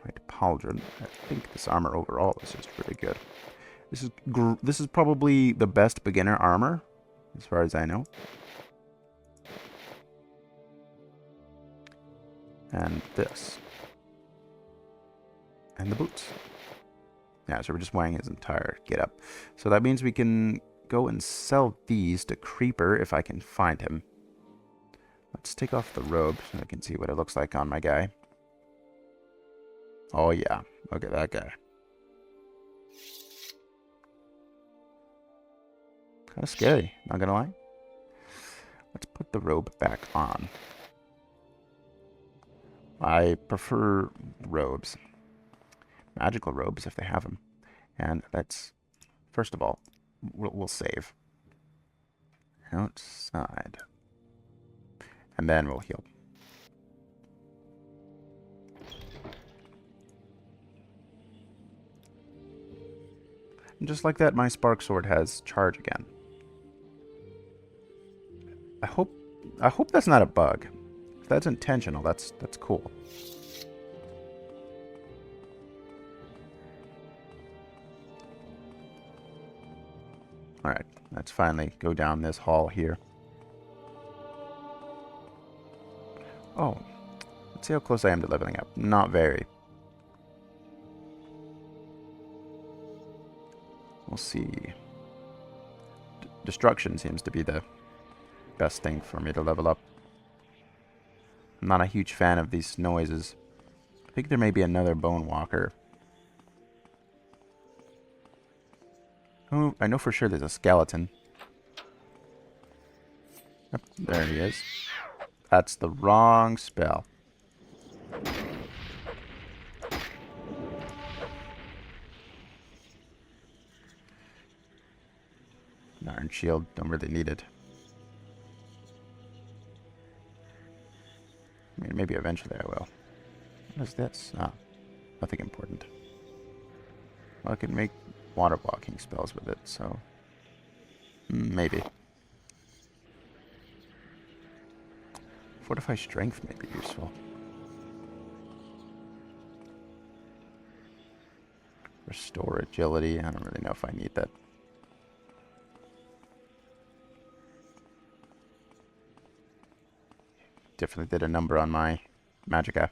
Right pauldron. I think this armor overall is just really good. This is probably the best beginner armor, as far as I know. And this. And the boots. Yeah, so we're just wearing his entire getup. So that means we can go and sell these to Creeper if I can find him. Let's take off the robe so I can see what it looks like on my guy. Oh yeah, look at that guy. Kind of scary, not gonna lie. Let's put the robe back on. I prefer robes. Magical robes if they have them. And let's, first of all, we'll save. Outside. And then we'll heal. And just like that, my spark sword has charge again. I hope that's not a bug. If that's intentional, that's cool. Alright, let's finally go down this hall here. Oh, let's see how close I am to leveling up. Not very. We'll see. Destruction seems to be the best thing for me to level up. I'm not a huge fan of these noises. I think there may be another bone walker. Oh, I know for sure there's a skeleton. Yep, there he is. That's the wrong spell. An iron shield, don't really need it. I mean, maybe eventually I will. What is this? Ah, nothing important. Well, I can make water walking spells with it, so maybe. Fortify strength may be useful. Restore agility. I don't really know if I need that. definitely did a number on my magicka.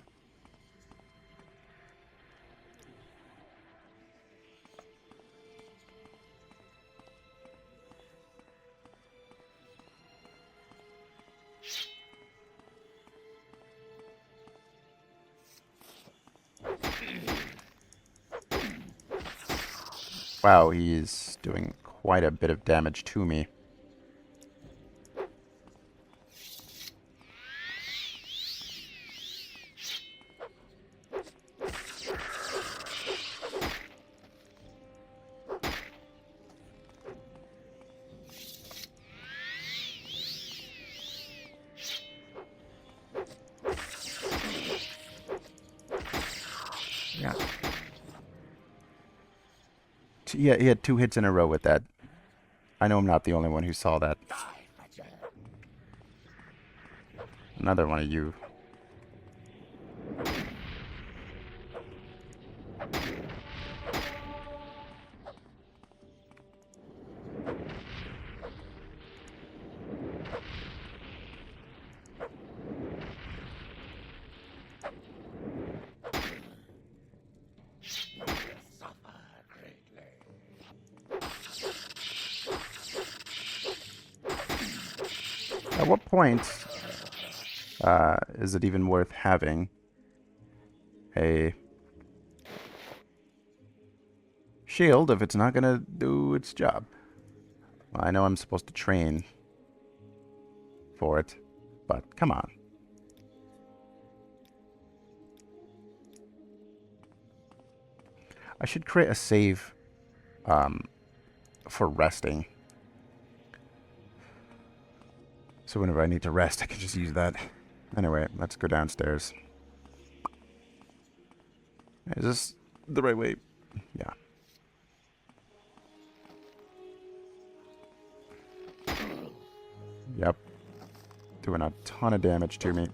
Wow, he's doing quite a bit of damage to me. Yeah. Yeah, he had 2 hits in a row with that. I know I'm not the only one who saw that. Another one of you. At what point is it even worth having a shield if it's not going to do its job? Well, I know I'm supposed to train for it, but come on. I should create a save for resting. So whenever I need to rest, I can just use that. Anyway, let's go downstairs. Is this the right way? Yeah. Yep. Doing a ton of damage to me.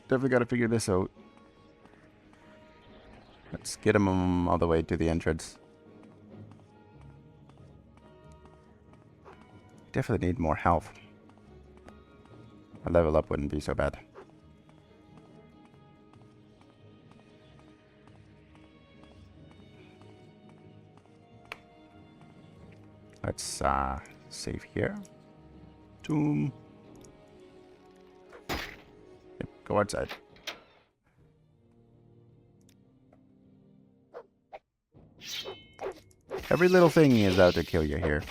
Definitely got to figure this out. Let's get him all the way to the entrance. Definitely need more health. A level up wouldn't be so bad. Let's save here. Tomb. Yep, go outside. Every little thing is out to kill you here.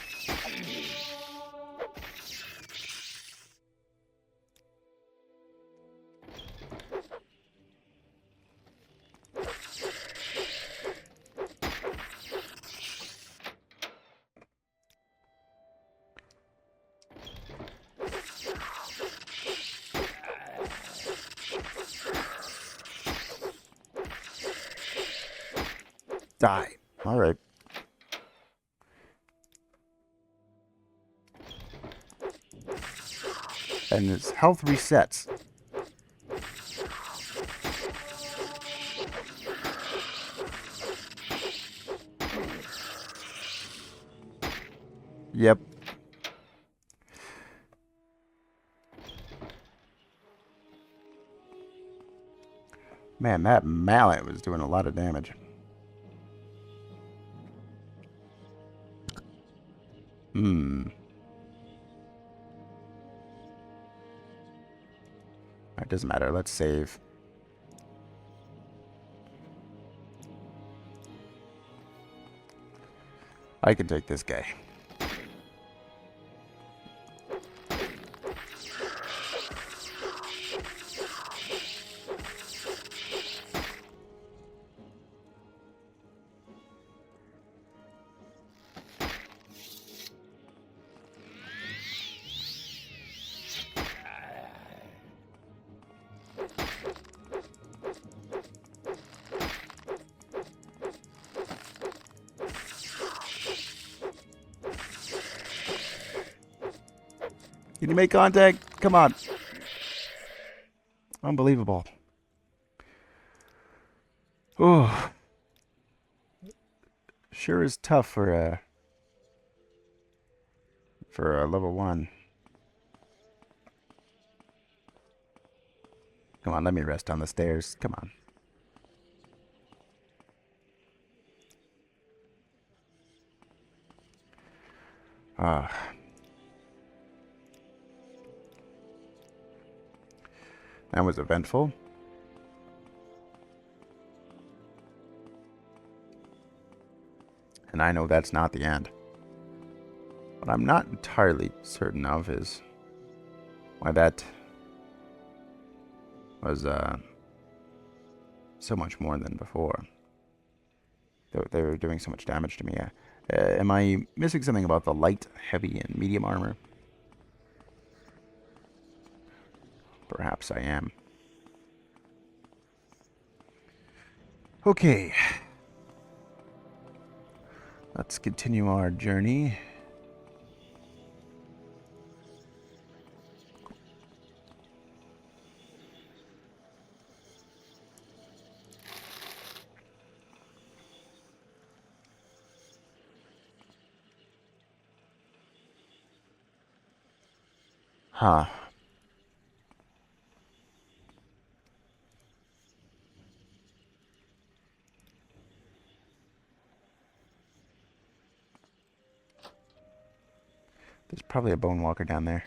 Die. All right. And his health resets. Yep. Man, that mallet was doing a lot of damage. It doesn't matter. Let's save. I can take this guy. Can you make contact? Come on. Unbelievable. Oh. Sure is tough for a level 1. Come on, let me rest on the stairs. Come on. That was eventful. And I know that's not the end. What I'm not entirely certain of is why that was so much more than before. They were doing so much damage to me. Am I missing something about the light, heavy, and medium armor? Perhaps I am. Okay. Let's continue our journey. Huh. There's probably a bone walker down there.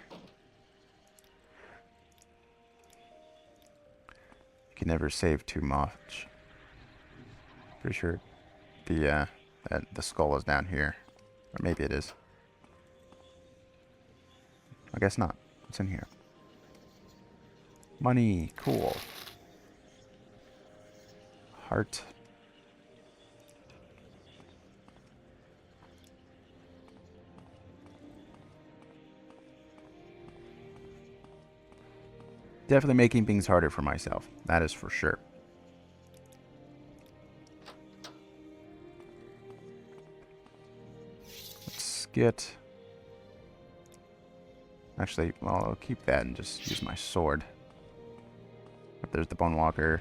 You can never save too much. Pretty sure the skull is down here. Or maybe it is. I guess not. What's in here? Money. Cool. Heart. Definitely making things harder for myself. That is for sure. Let's get... Actually, well, I'll keep that and just use my sword. There's the bone walker.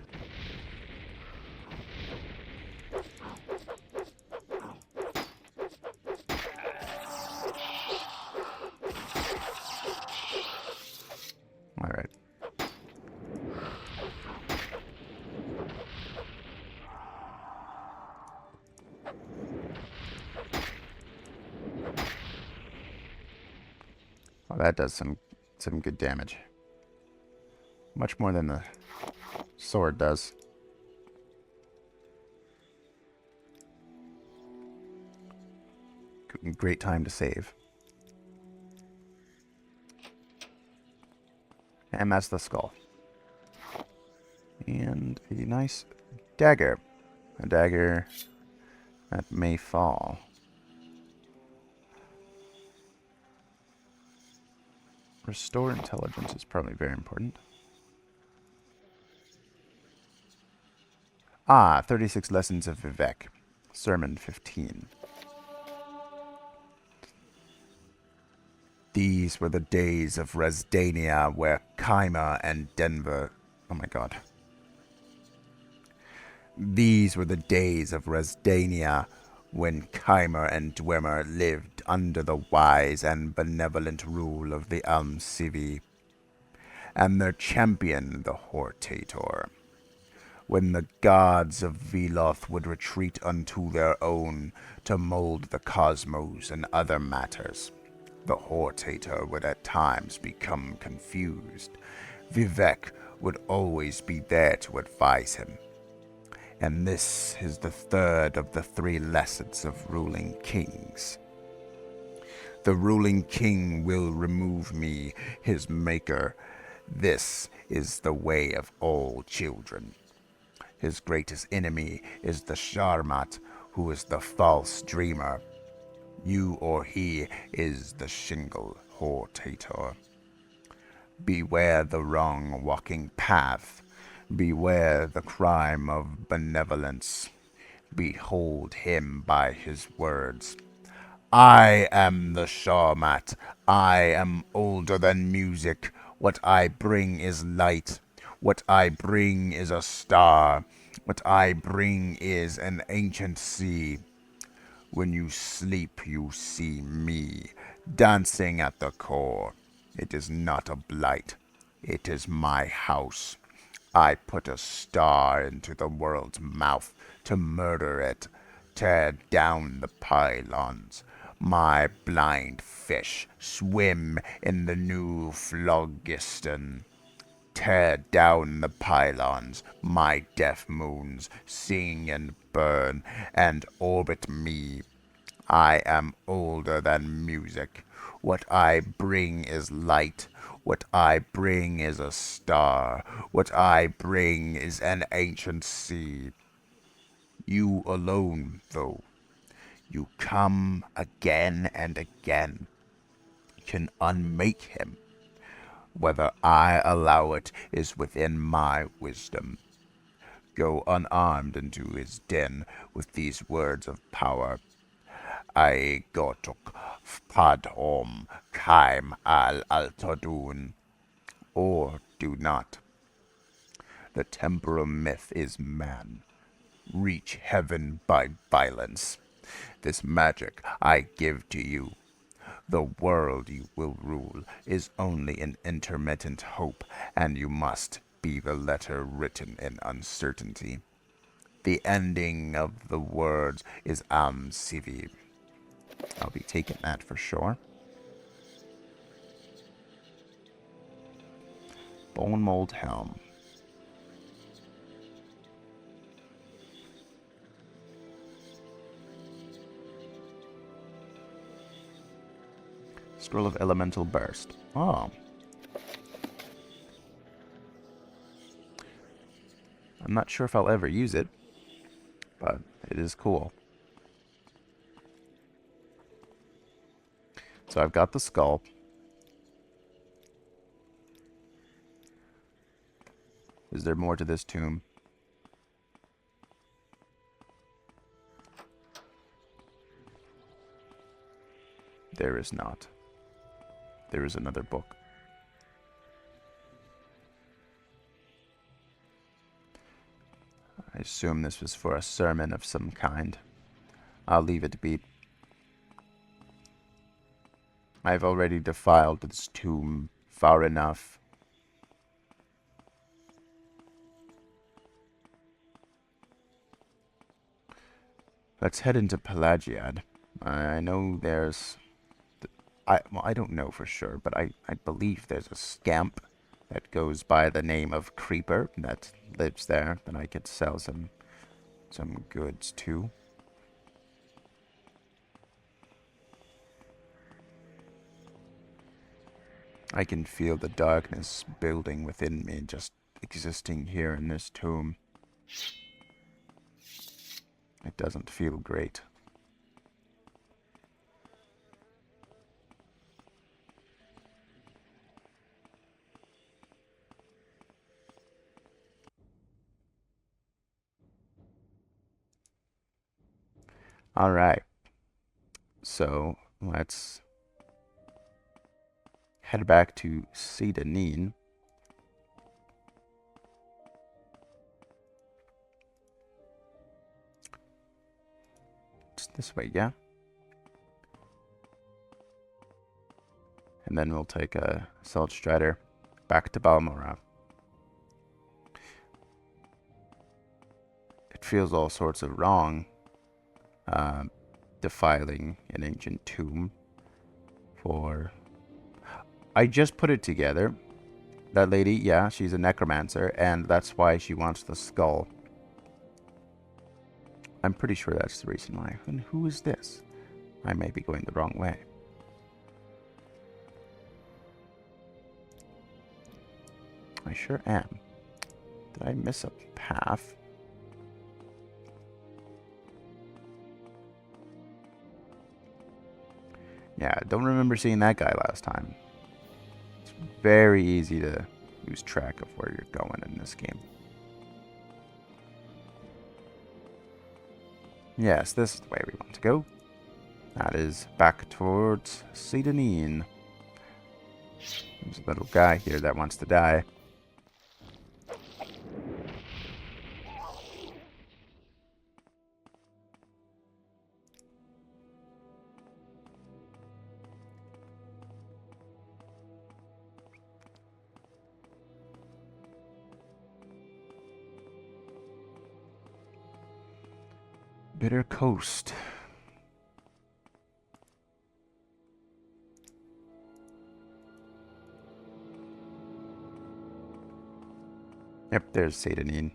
Alright. Well, that does some good damage. Much more than the sword does. Great time to save. And that's the skull. And a nice dagger. A dagger that may fall. Restore intelligence is probably very important. 36 lessons of Vivek. Sermon 15. These were the days of Resdania where Keimer and Denver... Oh my god. These were the days of Resdania when Keimer and Dwemer lived under the wise and benevolent rule of the Almsivi, and their champion, the Hortator. When the gods of Veloth would retreat unto their own to mold the cosmos and other matters, the Hortator would at times become confused. Vivek would always be there to advise him. And this is the third of the 3 lessons of ruling kings. The ruling king will remove me, his maker. This is the way of all children. His greatest enemy is the Sharmat, who is the false dreamer. You or he is the Shingle Hortator. Beware the wrong walking path. Beware the crime of benevolence. Behold him by his words. I am the Sharmat. I am older than music. What I bring is light. What I bring is a star. What I bring is an ancient sea. When you sleep, you see me, dancing at the core. It is not a blight. It is my house. I put a star into the world's mouth to murder it, tear down the pylons. My blind fish swim in the new phlogiston. Tear down the pylons, my deaf moons sing and burn and orbit me. I am older than music. What I bring is light. What I bring is a star. What I bring is an ancient sea. You alone, though, you come again and again, can unmake him. Whether I allow it is within my wisdom. Go unarmed into his den with these words of power. I gotuk padom kaim al altadun. Or do not. The temporal myth is man. Reach heaven by violence. This magic I give to you. The world you will rule is only an intermittent hope, and you must be the letter written in uncertainty. The ending of the words is Am Sivi. I'll be taking that for sure. Bone Mold Helm. Scroll of Elemental Burst. Oh. I'm not sure if I'll ever use it, but it is cool. So I've got the skull. Is there more to this tomb? There is not. There is another book. I assume this was for a sermon of some kind. I'll leave it be. I've already defiled this tomb far enough. Let's head into Pelagiad. I know there's... I don't know for sure, but I believe there's a scamp that goes by the name of Creeper that lives there that I could sell some goods to. I can feel the darkness building within me, just existing here in this tomb. It doesn't feel great. Alright. So, let's head back to Sedanin. It's this way, yeah? And then we'll take a Salt Strider back to Balmora. It feels all sorts of wrong, defiling an ancient tomb for... I just put it together. That lady, yeah, she's a necromancer, and that's why she wants the skull. I'm pretty sure that's the reason why. And who is this? I may be going the wrong way. I sure am. Did I miss a path? Yeah, I don't remember seeing that guy last time. It's very easy to lose track of where you're going in this game. Yes, this is the way we want to go. That is back towards Sedanine. There's a little guy here that wants to die. Bitter Coast. Yep, there's Sedanine.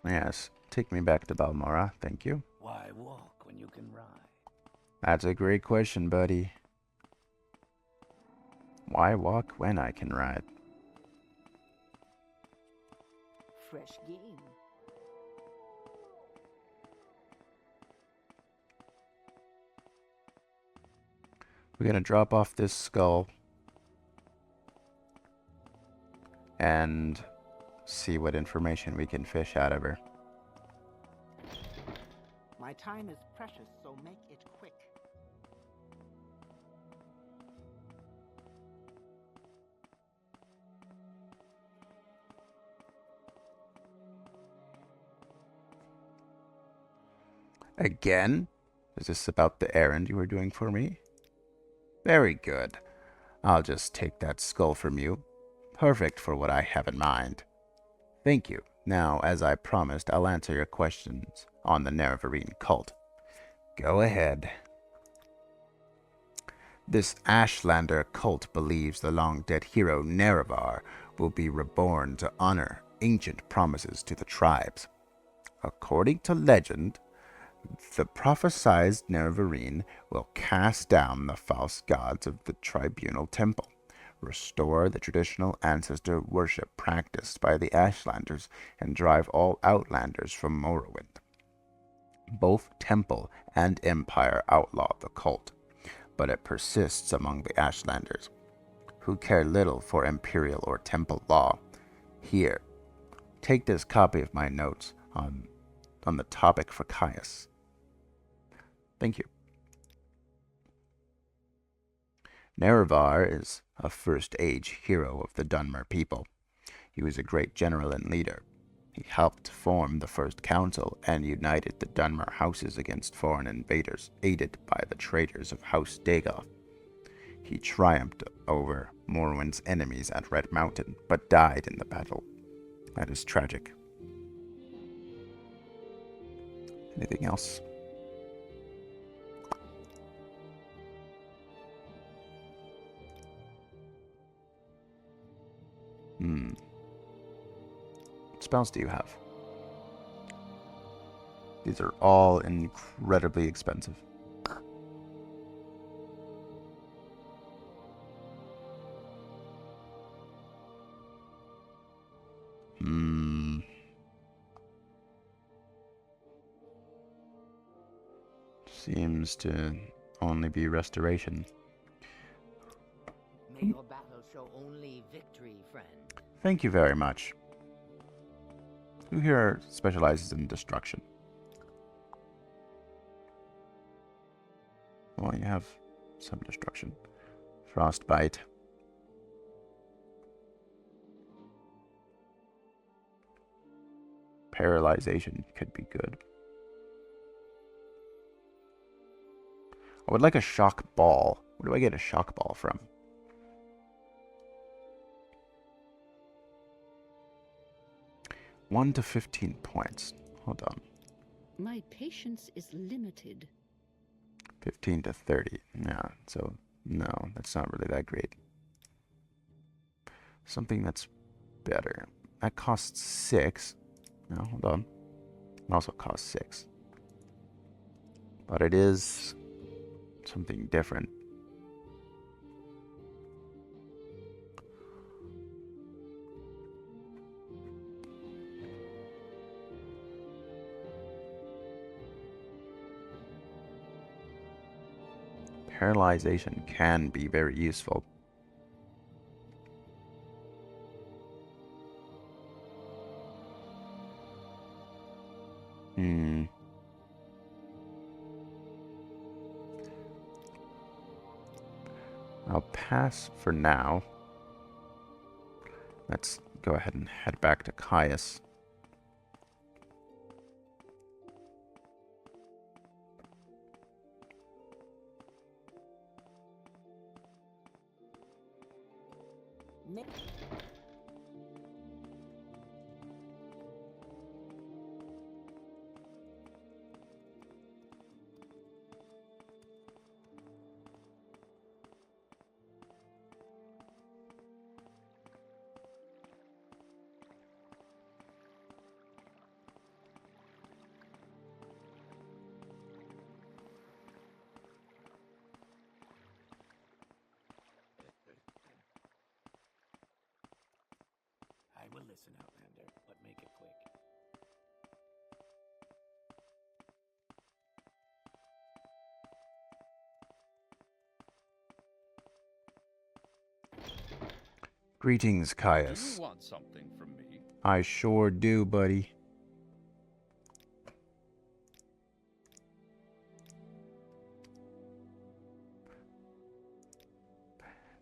Yes, take me back to Balmora, thank you. Why walk when you can ride? That's a great question, buddy. Why walk when I can ride? Fresh game. We're gonna drop off this skull and see what information we can fish out of her. My time is precious, so make it quick. Again? Is this about the errand you were doing for me? Very good. I'll just take that skull from you. Perfect for what I have in mind. Thank you. Now, as I promised, I'll answer your questions on the Nerevarine cult. Go ahead. This Ashlander cult believes the long-dead hero Nerevar will be reborn to honor ancient promises to the tribes. According to legend, the prophesied Nerevarine will cast down the false gods of the tribunal temple, restore the traditional ancestor worship practiced by the Ashlanders, and drive all Outlanders from Morrowind. Both Temple and Empire outlaw the cult, but it persists among the Ashlanders, who care little for Imperial or Temple law. Here, take this copy of my notes on the topic for Caius. Thank you. Nerevar is a first-age hero of the Dunmer people. He was a great general and leader. He helped form the First Council and united the Dunmer houses against foreign invaders, aided by the traitors of House Dagoth. He triumphed over Morrowind's enemies at Red Mountain, but died in the battle. That is tragic. Anything else? What spells do you have? These are all incredibly expensive. Seems to only be restoration. May your battle show only victory, friend. Thank you very much. Who here specializes in destruction? Well, you have some destruction. Frostbite. Paralyzation could be good. I would like a shock ball. Where do I get a shock ball from? One to 15 points. Hold on. My patience is limited. 15 to 30. Yeah, so no, that's not really that great. Something that's better. That costs 6. No, hold on. It also costs 6. But it is something different. Paralyzation can be very useful. I'll pass for now. Let's go ahead and head back to Caius. I will listen, Outlander, but make it quick. Greetings, Caius. Do you want something from me? I sure do, buddy.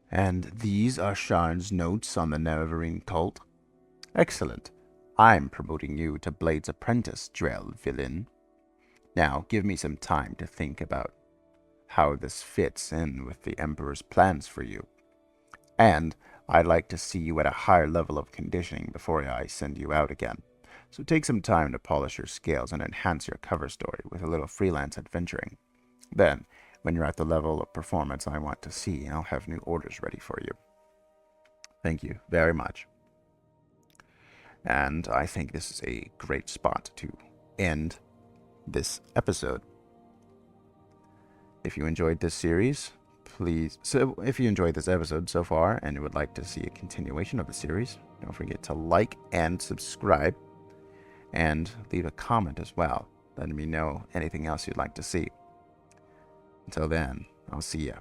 And these are Sharn's notes on the Neverine cult. Excellent. I'm promoting you to Blade's apprentice, Drell, villain. Now, give me some time to think about how this fits in with the Emperor's plans for you. And I'd like to see you at a higher level of conditioning before I send you out again. So take some time to polish your scales and enhance your cover story with a little freelance adventuring. Then, when you're at the level of performance I want to see, I'll have new orders ready for you. Thank you very much. And I think this is a great spot to end this episode. If you enjoyed this series, if you enjoyed this episode so far and you would like to see a continuation of the series, don't forget to like and subscribe and leave a comment as well, letting me know anything else you'd like to see. Until then, I'll see ya.